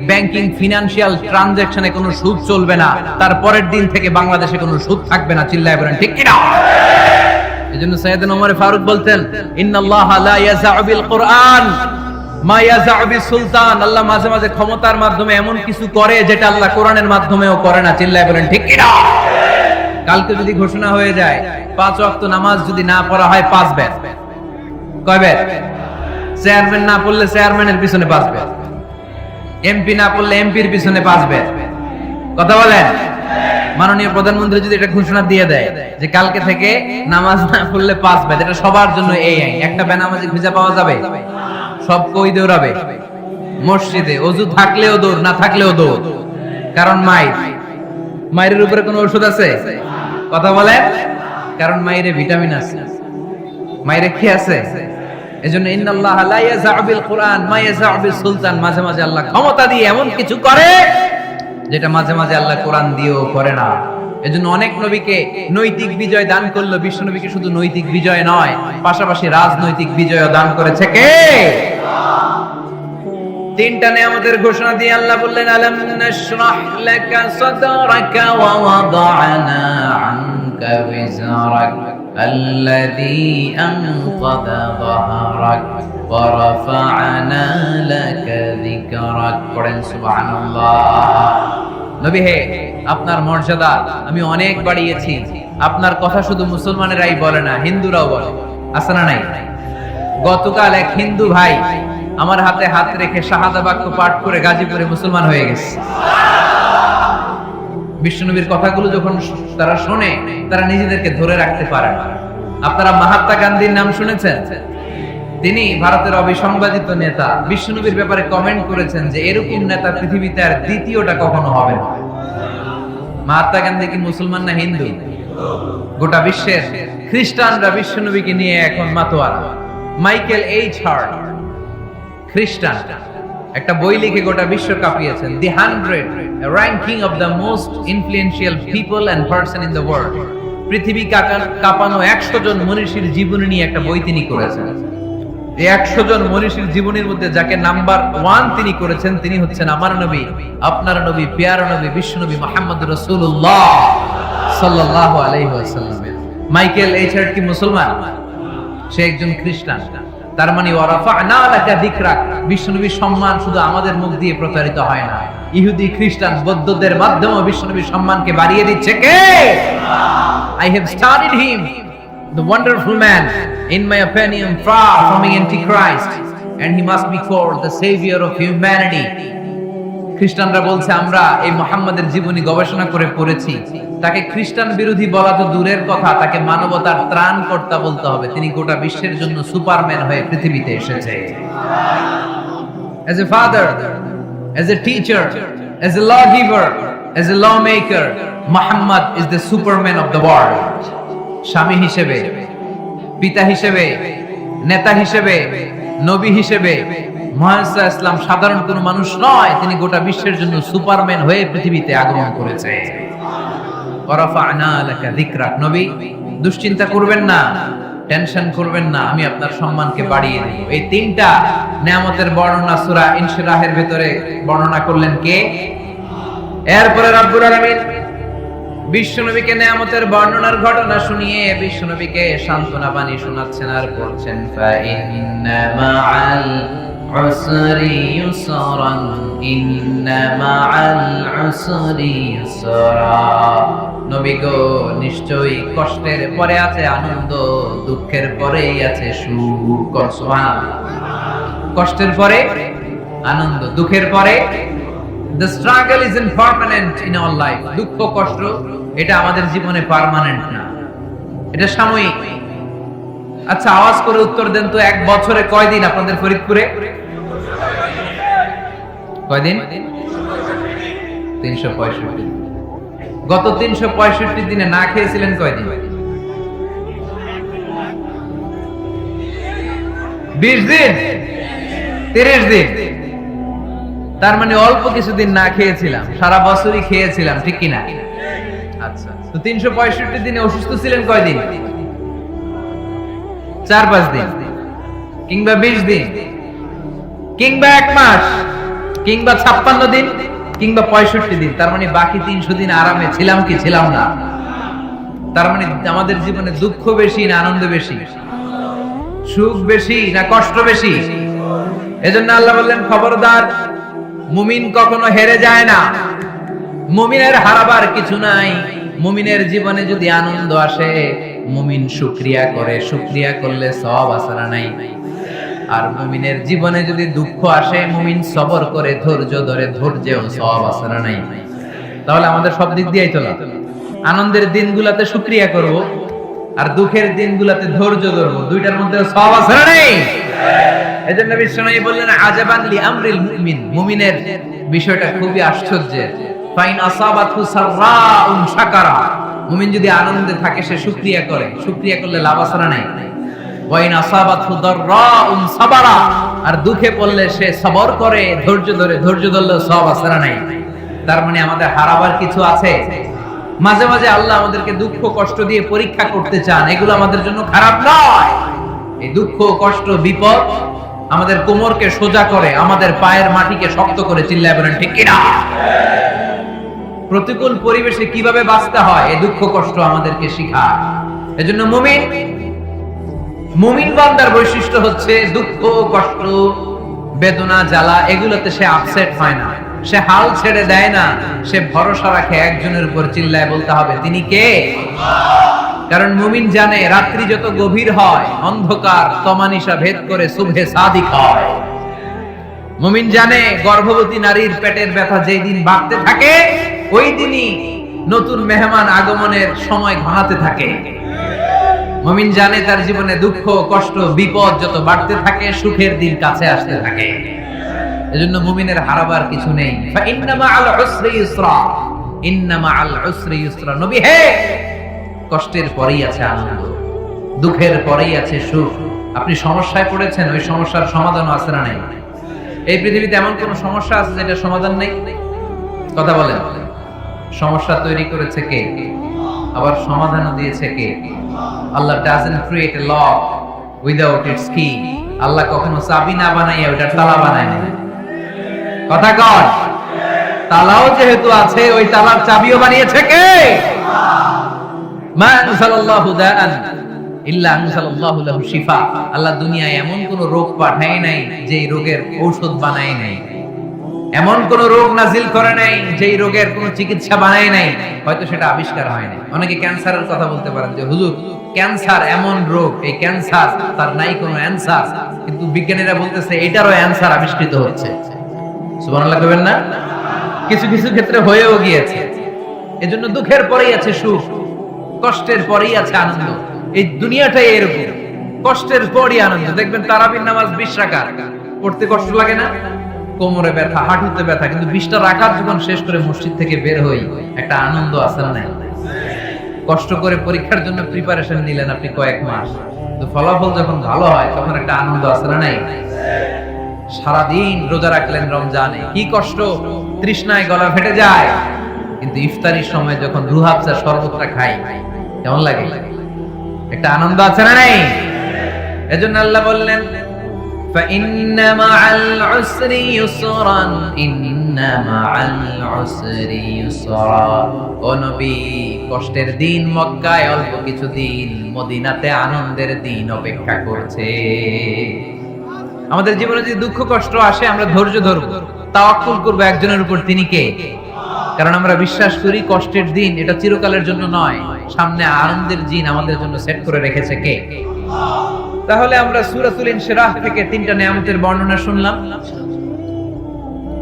ব্যাংকিং ফিনান্সিয়াল ট্রানজাকশনে কোনো সুদ চলবে না, তার পরের দিন থেকে বাংলাদেশে কোনো সুদ থাকবে না। চিল্লায় বলেন ঠিক কিনা? এজন্য সাইয়েদনা ওমর ফারুক বলতেন, ইন্নাল্লাহা লা ইয়াযাউ বিল কুরআন মা ইয়াযাউ বিস সুলতান। আল্লাহ মাঝে মাঝে ক্ষমতার মাধ্যমে এমন কিছু করে যেটা আল্লাহ কোরআনের মাধ্যমেও করে না। চিল্লায় বলেন ঠিক কিনা? কালকে যদি ঘোষণা হয়ে যায় 5 ওয়াক্ত নামাজ যদি না পড়া হয় 5 বেত, কয় বেত? চেয়ারম্যান না পড়লে চেয়ারম্যানের পিছনে 5 বেত, এমপি না পড়লে এমপির পিছনে 5 বেত। কথা বলেন? মাননীয় প্রধানমন্ত্রী যদি এটা ঘোষণা দিয়ে দেয় যে কালকে থেকে নামাজ না পড়লে 5 বেত, এটা সবার জন্য এই আইন। একটা বেনামাজি খুঁজে পাওয়া যাবে? সব কই দৌড়াবে মসজিদে, ওযু থাকলেও দৌড়, না থাকলেও দৌড়। কারণ মায়ের উপরে কোনো ওষুধ আছে? কথা বলেন? কারণ মায়ের ভিটামিন আছে, মায়ের কি আছে? এজন্য ইন্নাল্লাহা লা ইয়াযাউ বিল কুরআন মা ইয়াযাউ বিস সুলতান। মাঝে মাঝে আল্লাহ ক্ষমতা দিয়ে এমন কিছু করে যেটা মাঝে মাঝে আল্লাহ কোরআন দিয়েও করে না। এজন্য অনেক নবীকে নৈতিক বিজয় দান করলো, বিশ্ব নবীকে শুধু নৈতিক বিজয় নয়, পাশাপাশি রাজনৈতিক বিজয় দান করেছে কে? তিনটা নিয়ামতের ঘোষণা দিয়ে আল্লাহ বললেন, আলাম নাশরাহ লাকা সাদরাকা ওয়া ওয়াদা'না আনকা বিজরাক আল্লাযী আনকাযা যাহরাক ওয়া রাফা'না লাকা যিকরাক। পড়েন সুবহানাল্লাহ। নবী হে, আপনার মর্যাদা আমি অনেক বাড়িয়েছি। আপনার কথা শুধু মুসলমানেরাই বলে না, হিন্দুরাও বলে। আছে না নাই? গতকাল এক হিন্দু ভাই আমার হাতে হাত রেখে শাহাদা বাক্য পাঠ করে গাজীপুরে মুসলমান হয়ে গেছে। বিশ্বনবীর কথাগুলো যখন তারা শোনে, তারা নিজেদেরকে ধরে রাখতে পারে না। আপনারা মহাত্মা গান্ধীর নাম শুনেছেন? তিনি ভারতের অবিসংবাদিত নেতা। বিশ্বনবীর ব্যাপারে কমেন্ট করেছেন যে এরকম নেতা পৃথিবীতে আর দ্বিতীয়টা কখনো হবে না। মহাত্মা গান্ধী কি মুসলমান না হিন্দু? গোটা বিশ্বের খ্রিস্টানরা বিশ্বনবীকে নিয়ে এখন মাতোয়ারা। মাইকেল এইচ হার্ট খ্রিস্টান, একটা বই লিখে গোটা বিশ্ব কাঁপিয়েছেন, the 100 ranking of the most influential people and person in the world. পৃথিবী কাঁপানো 100 জন মনীষীর জীবনী নিয়ে একটা বই তিনি করেছেন। এই 100 জন মনীষীর জীবনীর মধ্যে যাকে নাম্বার 1 তিনি করেছেন, তিনি হচ্ছেন আমার নবী, আপনার নবী, প্যারা নবী, বিশ্ব নবী মুহাম্মদ রাসূলুল্লাহ সাল্লাল্লাহু আলাইহি ওয়াসাল্লাম। মাইকেল এইচ হার্ট কি মুসলমান? সে একজন খ্রিস্টান। তার মানে ওয়া রাফা'না লাকা যিকরাক, বিশ্বনবীর সম্মান শুধু আমাদের মুখ দিয়ে প্রচারিত হয় না, ইহুদি, খ্রিস্টান, বৌদ্ধদের মাধ্যমে বিশ্বনবীর সম্মানকে বাড়িয়ে দিচ্ছে কে? I have studied him, the wonderful man, in my opinion far from being antichrist, and he must be called the savior of humanity. খ্রিস্টানরা বলছে আমরা এই মুহাম্মাদের জীবনী গবেষণা করে পড়েছি, তাকে খ্রিস্টান বিরোধী বলা তো দূরের কথা, তাকে মানবতার ত্রাণকর্তা বলতে হবে। তিনি গোটা বিশ্বের জন্য সুপারম্যান হয়ে পৃথিবীতে এসেছে। As a father, as a teacher, as a lawgiver, as a lawmaker, Muhammad is the superman of the world. স্বামী হিসেবে, পিতা হিসেবে, নেতা হিসেবে, নবী হিসেবে মুহাম্মদ সাল্লাল্লাহু আলাইহি ওয়াসাল্লাম সাধারণ কোনো মানুষ নয়, তিনি গোটা বিশ্বের জন্য সুপারম্যান হয়ে পৃথিবীতে আগমন করেছে। ওয়ারাফা'না লাকা যিকরাক, নবী দুশ্চিন্তা করবেন না, টেনশন করবেন না, আমি আপনার সম্মানকে বাড়িয়ে দেব। এই তিনটা নিয়ামতের বর্ণনা সূরা ইনশিরাহের ভিতরে বর্ণনা করলেন কে? এরপরে রব্বুল আলামিন বিশ্বনবীকে নিয়ামতের বর্ণনার ঘটনা শুনিয়ে বিশ্বনবীকে সান্ত্বনা বাণী শোনাচ্ছেন আর বলছেন ফা ইন্না মাআল উসরি ইউসরান, ইন্না মাআল উসরি ইউসরা। নবী গো, নিশ্চয়ই কষ্টের পরে আছে আনন্দ, দুঃখের পরেই আছে সুখ। সুবহানাল্লাহ। কষ্টের পরে আনন্দ, দুঃখের পরে the struggle is impermanent in our life. দুঃখ কষ্ট এটা আমাদের জীবনে পার্মানেন্ট না, এটা সাময়িক। আচ্ছা আওয়াজ করে উত্তর দেন তো, এক বছরে কয়দিন আপনাদের ফরিদপুরে? কয়দিন? 365। গত 365 দিনে না খেয়েছিলেন কয়দিন? 20 দিন, 30 দিন। তার মানে অল্প কিছুদিন না খেয়েছিলাম, সারা বছরই খেয়েছিলাম, ঠিক কিনা? আচ্ছা, তো 365 দিনে অসুস্থ ছিলেন কয়দিন? 4-5 দিন, কিংবা 20 দিন, কিংবা 1 মাস, কিংবা 56 দিন, কিংবা 65 দিন। তার মানে বাকি 300 দিন আরামে ছিলাম কি ছিলাম না? তার মানে আমাদের জীবনে দুঃখ বেশি না আনন্দ বেশি? সুখ বেশি না কষ্ট বেশি? এজন্য আল্লাহ বললেন খবরদার, মুমিন কখনো হেরে যায় না, মুমিনের হারাবার কিছু নাই। মুমিনের জীবনে যদি আনন্দ আসে, মুমিন শুকরিয়া করে, শুকরিয়া করলে সওয়াব আছে না নাই? আর মুমিনের জীবনে যদি দুঃখ আসে, মুমিন সবর করে, ধৈর্য ধরে, ধৈর্যেও সওয়াব আছে না নাই? তাহলে আমাদের সব দিক দিয়েই তো লাভ। আনন্দের দিনগুলোতে শুকরিয়া করব, আর দুঃখের দিনগুলোতে ধৈর্য ধরবো, দুইটার মধ্যে সওয়াব আছে না নাই? এজন্য বিশ্বনবী বললেন আজাবান লি আমরিল মুমিন, মুমিনের বিষয়টা খুবই আশ্চর্যের। ফাইন আসাবাতহু সাররাউন শাকারা, মুমিন যদি আনন্দে থাকে সে শুকরিয়া করে, শুকরিয়া করলে লাভ আছে না নাই? ওয়াইন আসাবাতহু দাররাউন সাবারা, আর দুঃখে পড়লে সে সবর করে, ধৈর্য ধরে, ধৈর্য ধরলে সব আছে না নাই? তার মানে আমাদের হারাবার কিছু আছে। মাঝে মাঝে আল্লাহ আমাদেরকে দুঃখ কষ্ট দিয়ে পরীক্ষা করতে চান, এগুলো আমাদের জন্য খারাপ নয়। এই দুঃখ কষ্ট বিপদ আমাদের কোমরকে সোজা করে, আমাদের পায়ের মাটিকে শক্ত করে, চিল্লায় বলেন ঠিক কিনা? প্রতিকূল পরিবেশে কিভাবে বাঁচতে হয় এই দুঃখ কষ্ট আমাদেরকে শেখায়। এজন্য মুমিন বান্দার বৈশিষ্ট্য হচ্ছে দুঃখ কষ্ট বেদনা জ্বালা এগুলোতে সে আপসেট হয় না, সে হাল ছেড়ে দেয় না, সে ভরসা রাখে একজনের উপর, চিল্লায় বলতে হবে তিনি কে? কারণ মুমিন জানে রাত্রি যত গভীর হয়, অন্ধকার তমানিসা ভেদ করে সুবহে সাদিক হয়। মুমিন জানে গর্ভবতী নারীর পেটের ব্যথা যেই দিন বাড়তে থাকে, ওই দিনই নতুন মেহমান আগমনের সময় ঘনাতে থাকে। মুমিন জানে তার জীবনে দুঃখ কষ্ট বিপদ যত বাড়তে থাকে, সুখের দিন কাছে আসতে থাকে। এজন্য মুমিনের হারাবার কিছু নেই। ফা ইন্না মাআল উসরি ইউসরা, ইন্না মাআল উসরি ইউসরা। নবী হে, কষ্টের পরেই আছে আনন্দ, দুঃখের পরেই আছে সুখ। আপনি সমস্যায় পড়েছেন, ওই সমস্যার সমাধান আছে না নাই? এই পৃথিবীতে এমন কোন সমস্যা আছে যেটা সমাধান নেই? কথা বলেন। সমস্যা তৈরি করেছে কে? আবার সমাধানও দিয়েছে কে? আল্লাহ doesn't create a lock without its key. আল্লাহ কখনো চাবি না বানাইয়া ওটা তালা বানায় না। কথা কর। তালাও যেহেতু আছে, ওই তালার চাবিও বানিয়েছে কে? মা আনসালাল্লাহু দাআন ইল্লা আনসালাল্লাহু লাহু শিফা। আল্লাহ দুনিয়ায় এমন কোন রোগ পাঠায় নাই যে রোগের ঔষধ বানায় নাই। এমন কোন রোগ নাজিল করে নাই যেই রোগের কোনো চিকিৎসা বানায় নাই, হয়তো সেটা আবিষ্কার হয় নাই। অনেকে ক্যান্সারের কথা বলতে পারেন যে হুজুর ক্যান্সার এমন রোগ, এই ক্যান্সার তার নাই কোনো অ্যানসার, কিন্তু বিজ্ঞানীরা বলতেছে এটারও অ্যানসার আবিষ্কৃত হচ্ছে। সুবহানাল্লাহ কইবেন না? কিছু কিছু ক্ষেত্রে হয়েও গিয়েছে। এজন্য দুঃখের পরেই আছে সুখ, কষ্টের পরেই আছে আনন্দ। এই দুনিয়াটাই এরকম, কষ্টের পরই আনন্দ। দেখবেন তারাবির নামাজ 20 রাকাত পড়তে কষ্ট লাগে না? কোমরে ব্যথা, হাঁটুতে ব্যথা, কিন্তু 20টা রাকাত যখন শেষ করে মসজিদ থেকে বের হই, একটা আনন্দ আছে না? কষ্ট করে পরীক্ষার জন্য প্রিপারেশন নিলেন আপনি কয়েক মাস, তো ফলাফল যখন ভালো হয় তখন একটা আনন্দ আছে না? নাই? সারাদিন রোজা রাখলেন রমজানে, কি কষ্ট, তৃষ্ণায় গলা ফেটে যায়, কিন্তু ইফতারির সময় যখন রুহাবজা শরবতটা খাই কেমন লাগে? একটা আনন্দ আছে না? নাই? এজন্য আল্লাহ বললেন فإن مع العسر يسرا إن مع العسر يسرا। ও নবী, কষ্টের দিন মক্কায় অল্প কিছু দিন, মদিনাতে আনন্দের দিন অপেক্ষা করছে। আমাদের জীবনে যদি দুঃখ কষ্ট আসে আমরা ধৈর্য ধরব, তাওয়াক্কুল করব একজনের উপর, তিনি কে? কারণ আমরা বিশ্বাস করি কষ্টের দিন এটা চিরকালের জন্য নয়, সামনে আনন্দের দিন আমাদের জন্য সেট করে রেখেছে কে? তাহলে আমরা সূরাতুল ইনশিরাহ থেকে 3টা নিয়ামতের বর্ণনা শুনলাম,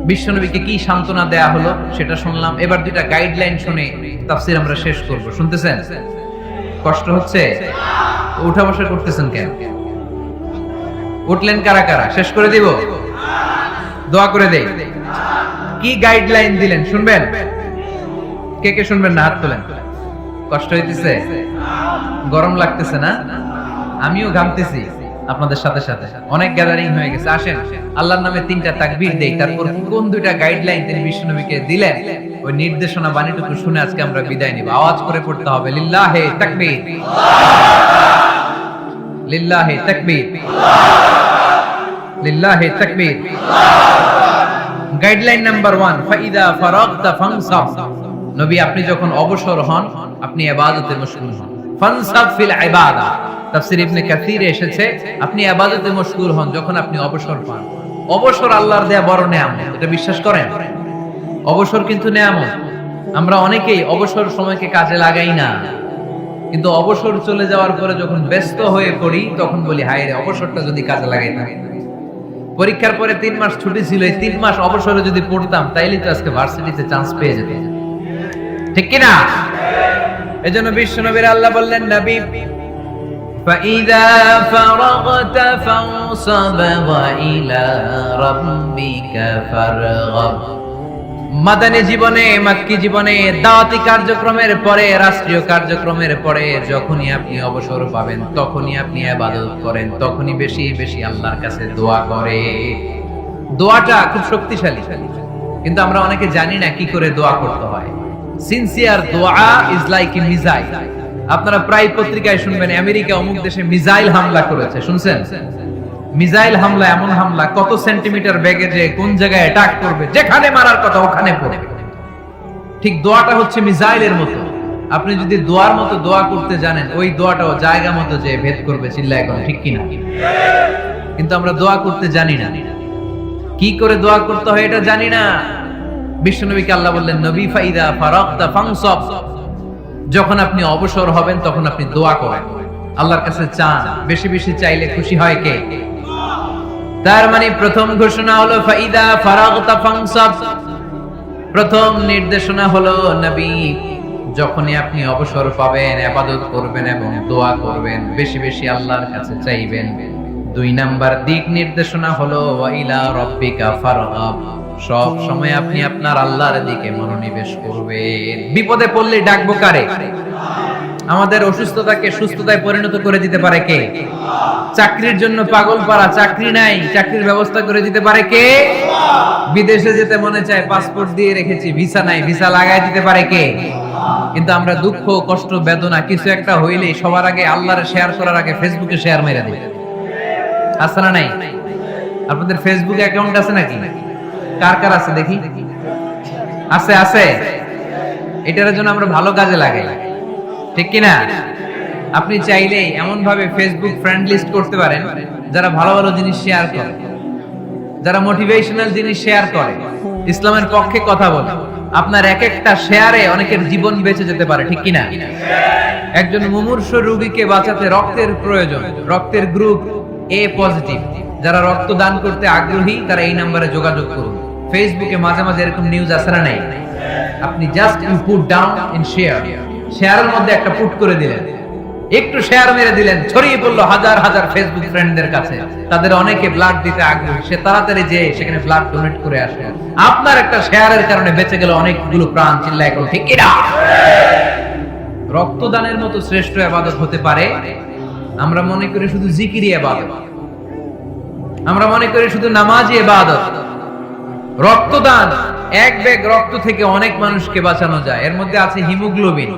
বিশ্বনবীকে কি সান্ত্বনা দেয়া হলো সেটা শুনলাম। এবার 2টা গাইডলাইন শুনে তাফসীর আমরা শেষ করব। শুনতেছেন? কষ্ট হচ্ছে? উঠা বসা করতেছেন কেন? উঠলেন কারা কারা? শেষ করে দিব? দোয়া করে দেই। কি গাইডলাইন দিলেন শুনবেন? কে কে শুনবেন না? হাত তোলেন। কষ্ট হইতেছে? গরম লাগতেছে না? আমিও ঘামতেছি আপনাদের সাথে সাথে। অনেক গ্যাদারিং হয়ে গেছে, আসেন আল্লাহর নামে 3টা তাকবীর দেই, তারপর কোন 2টা গাইডলাইন তিনি বিশ্বনবীকে দিলেন ওই নির্দেশনা বাণীটুকু শুনে আজকে আমরা বিদায় নিব। আওয়াজ করে পড়তে হবে লিল্লাহি তাকবীর, লিল্লাহি তাকবীর, লিল্লাহি তাকবীর। গাইডলাইন নাম্বার 1, ফাইদা ফারাগতা ফানসাব। নবী আপনি যখন অবসর হন আপনি ইবাদতে মশগুল হন। ফানসাব ফিল ইবাদা, তাফসীর ইবনে কাসিরে এসেছে আপনি ইবাদতে মশগুল হন যখন আপনি অবসর পান। অবসর আল্লাহর দেয়া বড় নিয়ামত, এটা বিশ্বাস করেন? অবসর কিন্তু নিয়ামত। আমরা অনেকেই অবসর সময়কে কাজে লাগাই না, কিন্তু অবসর চলে যাওয়ার পরে যখন ব্যস্ত হয়ে পড়ি তখন বলি হায় রে, অবসরটা যদি কাজে লাগাইতাম। পরীক্ষার পরে 3 মাস ছুটি ছিল, এই 3 মাস অবসরে যদি পড়তাম তাইলে তো আজকে ভার্সিটিতে চান্স পেয়ে যেতাম, ঠিক কি না? এজন্য বিশ্বনবীর আল্লাহ বললেন নবী فَإِذَا فَرَغْتَ فَانصَبْ وَإِلَى رَبِّكَ فَارْغَب। মাদানী জীবনে, মাক্কি জীবনে, দাওয়াতি কার্যক্রমের পরে, রাষ্ট্রীয় কার্যক্রমের পরে যখনই আপনি অবসর পাবেন তখনই আপনি ইবাদত করেন, তখনই বেশি বেশি আল্লাহর কাছে দোয়া করে। দোয়াটা খুব শক্তিশালী, কিন্তু আমরা অনেকে জানি না কি করে দোয়া করতে হয়। সিনসিয়ার দোয়া ইজ লাইক এ মিসাইল। আপনারা প্রায় পত্রিকায় শুনবেন আমেরিকা অমুক দেশে মিসাইল হামলা করেছে, শুনছেন? মিসাইল হামলা এমন হামলা, কত সেন্টিমিটার বেগে যে কোন জায়গায় অ্যাটাক করবে, যেখানে মারার কথা ওখানে পড়বে। ঠিক দোয়াটা হচ্ছে মিসাইলের মতো। আপনি যদি দোয়ার মতো দোয়া করতে জানেন, ওই দোয়াটাও জায়গা মতো যে ভেদ করবে, চিল্লায় কোন, ঠিক কিনা? কিন্তু আমরা দোয়া করতে জানি না, কি করে দোয়া করতে হয় এটা জানি না। বিশ্বনবীকে আল্লাহ বললেন নবী ফাইদা ফারাগতা ফানসাব, যখন আপনি অবসর হবেন তখন আপনি দোয়া করেন, আল্লাহর কাছে চান। বেশি বেশি চাইলে খুশি হয় কে? তার মানে প্রথম ঘোষণা হলো ফাইদা ফারাগতা ফানসাব। প্রথম নির্দেশনা হলো নবী যখনই আপনি অবসর পাবেন ইবাদত করবেন এবং দোয়া করবেন, বেশি বেশি আল্লাহর কাছে চাইবেন। 2 নাম্বার দিক নির্দেশনা হলো ওয়াইলা রাব্বিকা ফারগাব, সব সময় আপনি আপনার আল্লাহর দিকে মনোনিবেশ করবেন। বিপদে পড়লে ডাকবো কারে? আমাদের অসুস্থতাকে সুস্থতায় পরিণত করে দিতে পারে কে? চাকরির জন্য পাগল পারা, চাকরি নাই, চাকরির ব্যবস্থা করে দিতে পারে কে? বিদেশে যেতে মনে চায়, পাসপোর্ট দিয়ে রেখেছি, ভিসা নাই, ভিসা লাগাই দিতে পারে কে? কিন্তু আমরা দুঃখ কষ্ট বেদনা কিছু একটা হইলেই সবার আগে আল্লাহরে শেয়ার করার আগে ফেসবুকে শেয়ার মেরে দিই। আছে না নাই? আপনাদের ফেসবুক অ্যাকাউন্ট আছে নাকি? কার কার আছে দেখি? আছে আছে। এটার জন্য আমরা ভালো কাজে লাগাই, ঠিক কি না? আপনি চাইলেই এমন ভাবে ফেসবুক ফ্রেন্ড লিস্ট করতে পারেন যারা ভালো ভালো জিনিস শেয়ার করে। যারা মোটিভেশনাল জিনিস শেয়ার করে, ইসলামের পক্ষে কথা বলে, আপনার এক একটা শেয়ারে অনেকের জীবন বেঁচে যেতে পারে, ঠিক কিনা? একজন মুমূর্ষ রোগীকে বাঁচাতে রক্তের প্রয়োজন, রক্তের গ্রুপ এ পজিটিভ। যারা রক্ত দান করতে আগ্রহী তারা এই নম্বরে যোগাযোগ করুন। ফেসবুকে মাঝে মাঝে এরকম নিউজ আসে না নাই? আপনি just you put down in share, শেয়ারের মধ্যে একটা পুট করে দিলেন, একটু শেয়ার মেরে দিলেন, ছড়িয়ে পড়লো হাজার হাজার ফেসবুক ফ্রেন্ডদের কাছে। তাদের অনেকে ব্লাড দিতে আগ্রহী, সে তাড়াতাড়ি যে সেখানে ব্লাড ডোনেট করে আসে। আপনার একটা শেয়ারের কারণে বেঁচে গেল অনেকগুলো প্রাণ। চিল্লায় এখন ঠিক কিনা? রক্তদানের মতো শ্রেষ্ঠ ইবাদত হতে পারে? আমরা মনে করি শুধু জিকিরি ইবাদত, আমরা মনে করি শুধু নামাজি ইবাদত। রক্তদান, এক ব্যাগ রক্ত থেকে অনেক মানুষকে বাঁচানো যায়। এর মধ্যে আছে হিমোগ্লোবিন,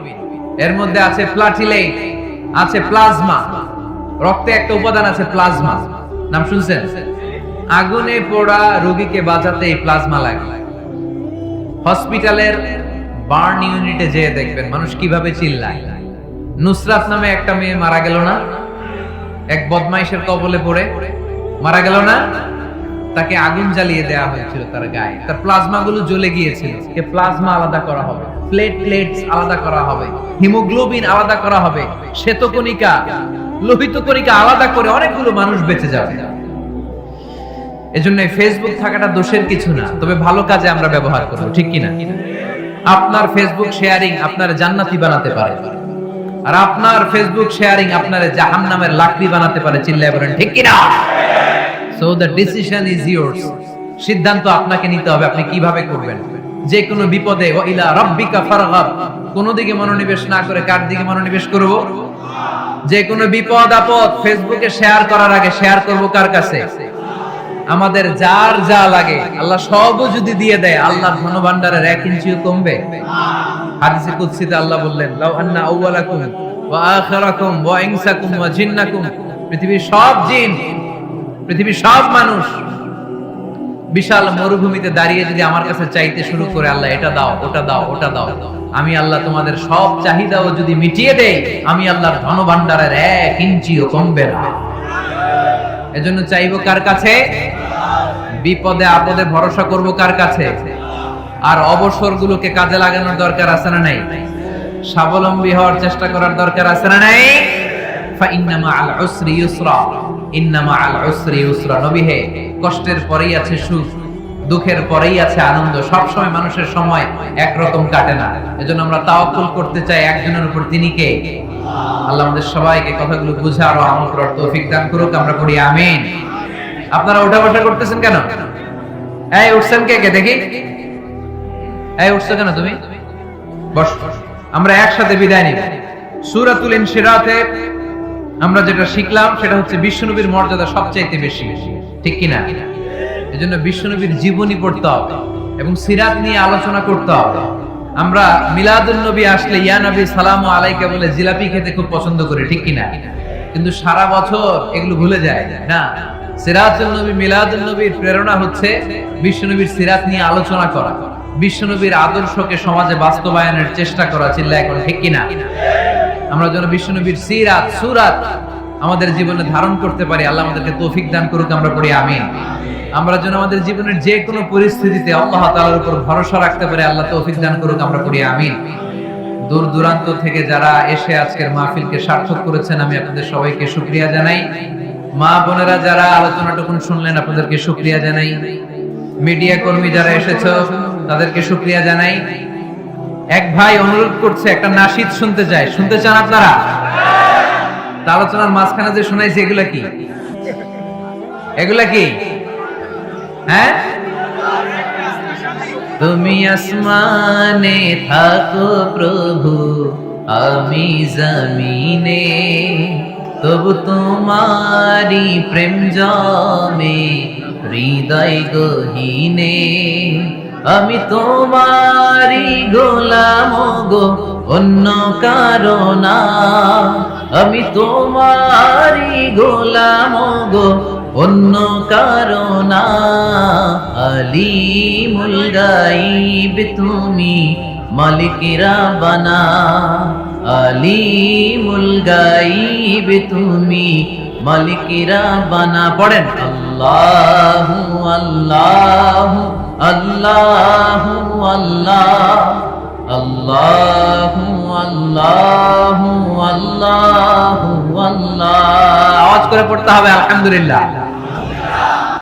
এর মধ্যে আছে প্লাটিলেট, আছে প্লাজমা। রক্তে একটা উপাদান আছে প্লাজমা, নাম শুনছেন? আগুনে পোড়া রোগীকে বাঁচাতে এই প্লাজমা লাগে। হসপিটালের বার্ন ইউনিটে যেয়ে দেখবেন মানুষ কিভাবে চিল্লায়। নুসরাত নামে একটা মেয়ে মারা গেল না? এক বদমাইশের কবলে পড়ে মারা গেল না? তাকে আগুন জ্বালিয়ে দেওয়া হয়েছিল তার গায়ে, তার প্লাজমা গুলো জ্বলে গিয়েছিল। প্লাজমা আলাদা করা হবে, প্লেটলেটস আলাদা করা হবে, হিমোগ্লোবিন আলাদা করা হবে, শ্বেতকণিকা, লোহিত কণিকা আলাদা করে অনেকগুলো মানুষ বেঁচে যাবে। এজন্য ফেসবুক থাকাটা দোষের কিছু না, তবে ভালো কাজে আমরা ব্যবহার করব, ঠিক কিনা? আপনার ফেসবুক শেয়ারিং আপনার জান্নাতি বানাতে পারে, আর আপনার ফেসবুক শেয়ারিং আপনার জাহান্নামের লাকড়ি বানাতে পারে। চিল্লায় বলেন ঠিক কিনা? So the decision is yours. সিদ্ধান্ত আপনাকে নিতে হবে, আপনি কিভাবে করবেন। যে কোনো বিপদে ওয়া ইলা রাব্বিকা ফারগাব, কোন দিকে মনোনিবেশ না করে কার দিকে মনোনিবেশ করব? যে কোনো বিপদ আপদ ফেসবুকে শেয়ার করার আগে শেয়ার করব কার কাছে? আমাদের যার যা লাগে আল্লাহ সবও যদি দিয়ে দেয়, আল্লাহর ধনভাণ্ডারের 1 ইঞ্চিও কমবে? হাদিসে কুদসিতে আল্লাহ বললেন, লাউ আন্না আউওয়ালাকুম ওয়া আখিরাকুম ওয়া ইনসাকুম ওয়া জিন্নাকুম, পৃথিবীর সব জিন, পৃথিবীর সব মানুষ বিশাল মরুভূমিতে দাঁড়িয়ে যদি আমার কাছে চাইতে শুরু করে, আল্লাহ এটা দাও, ওটা দাও, ওটা দাও, আমি আল্লাহ তোমাদের সব চাহিদাও যদি মিটিয়ে দেই, আমি আল্লাহর ধনভাণ্ডারের 1 ইঞ্চিও কমবে না। এজন্য চাইবো কার কাছে? বিপদে আপদে ভরসা করব কার কাছে? আর অবসরগুলোকে কাজে লাগানোর দরকার আছে না নাই? স্বাবলম্বী হওয়ার চেষ্টা করার দরকার আছে না নাই? ফা ইন্না মাআল উসরি ইউসরা, ইন্না মাআল উসরি ইউসরা। নবী হে, কষ্টের পরেই আছে সুখ, দুঃখের পরেই আছে আনন্দ। সব সময় মানুষের সময় একরকম কাটে না। এজন্য আমরা তাওয়াক্কুল করতে চাই একজনের উপর, তিনি কে? আল্লাহ আমাদের সবাইকে কথাগুলো বুঝে আরো আমল করার তৌফিক দান করুক। আমরা পড়ি আমিন। আপনারা উঠা বসা করতেছেন কেন? এই উঠছেন কে কে দেখি? এই উঠছো কেন তুমি? বস, আমরা একসাথে বিদায় নিব। সূরাতুল ইনশিরাতে আমরা যেটা শিখলাম সেটা হচ্ছে বিশ্বনবীর মর্যাদা সবচাইতে বেশি, ঠিক কিনা? এজন্য বিশ্বনবীর জীবনী পড়তে হবে এবং সিরাত নিয়ে আলোচনা করতে হবে। আমরা মিলাদুন নবী আসলে ইয়া নবী সালামু আলাইকা বলে জিলাপি খেতে খুব পছন্দ করি, ঠিক কিনা? কিন্তু সারা বছর এগুলো ভুলে যায় না। সিরাতুল নবী, মিলাদুন নবীর প্রেরণা হচ্ছে বিশ্বনবীর সিরাত নিয়ে আলোচনা করা, বিশ্বনবীর আদর্শকে সমাজে বাস্তবায়নের চেষ্টা করা। চিল্লায় এখন ঠিক কিনা? আমরা যেন বিশ্বনবীর সিরাত, সুরাত আমাদের জীবনে ধারণ করতে পারি। আল্লাহ আমাদেরকে তৌফিক দান করুক। আমরা পড়ি আমিন। আমরা যেন আমাদের জীবনের যে কোনো পরিস্থিতিতে আল্লাহ তাআলার উপর ভরসা রাখতে পারি। আল্লাহ তৌফিক দান করুক। আমরা পড়ি আমিন। দূর দূরান্ত থেকে যারা এসে আজকের মাহফিলকে সার্থক করেছেন, আমি আপনাদের সবাইকে শুকরিয়া জানাই। মা বোনেরা যারা আলোচনাটুকু শুনলেন, আপনাদেরকে শুকরিয়া জানাই। মিডিয়া কর্মী যারা এসেছো, তাদেরকে শুকরিয়া জানাই। এক ভাই অনুরোধ করছে, একটা নাশিদ শুনতে চায়। শুনতে চান আপনারা? আলোচনার মাঝখানে যে শোনাইছে এগুলা কি? এগুলা কি? হ্যাঁ, তুমি আসমানে থাকো প্রভু, আমি জমিনে, তবু তোমারি প্রেম জমে হৃদয় গহীনে। আমি তোমারি গোলাম গো, অন্য কারো না। আমি তোমারি গোলাম গো, অন্য কারো না। আলিমুল গায়ব তুমি, মালিক রাব্বানা। আলিমুল গায়ব তুমি, মালিক রাব্বানা। পড়েন। আল্লাহু আল্লাহু আল্লাহু আল্লাহ আল্লাহু আল্লাহু আল্লাহু আল্লাহ। আওয়াজ করে পড়তে হবে আলহামদুলিল্লাহ।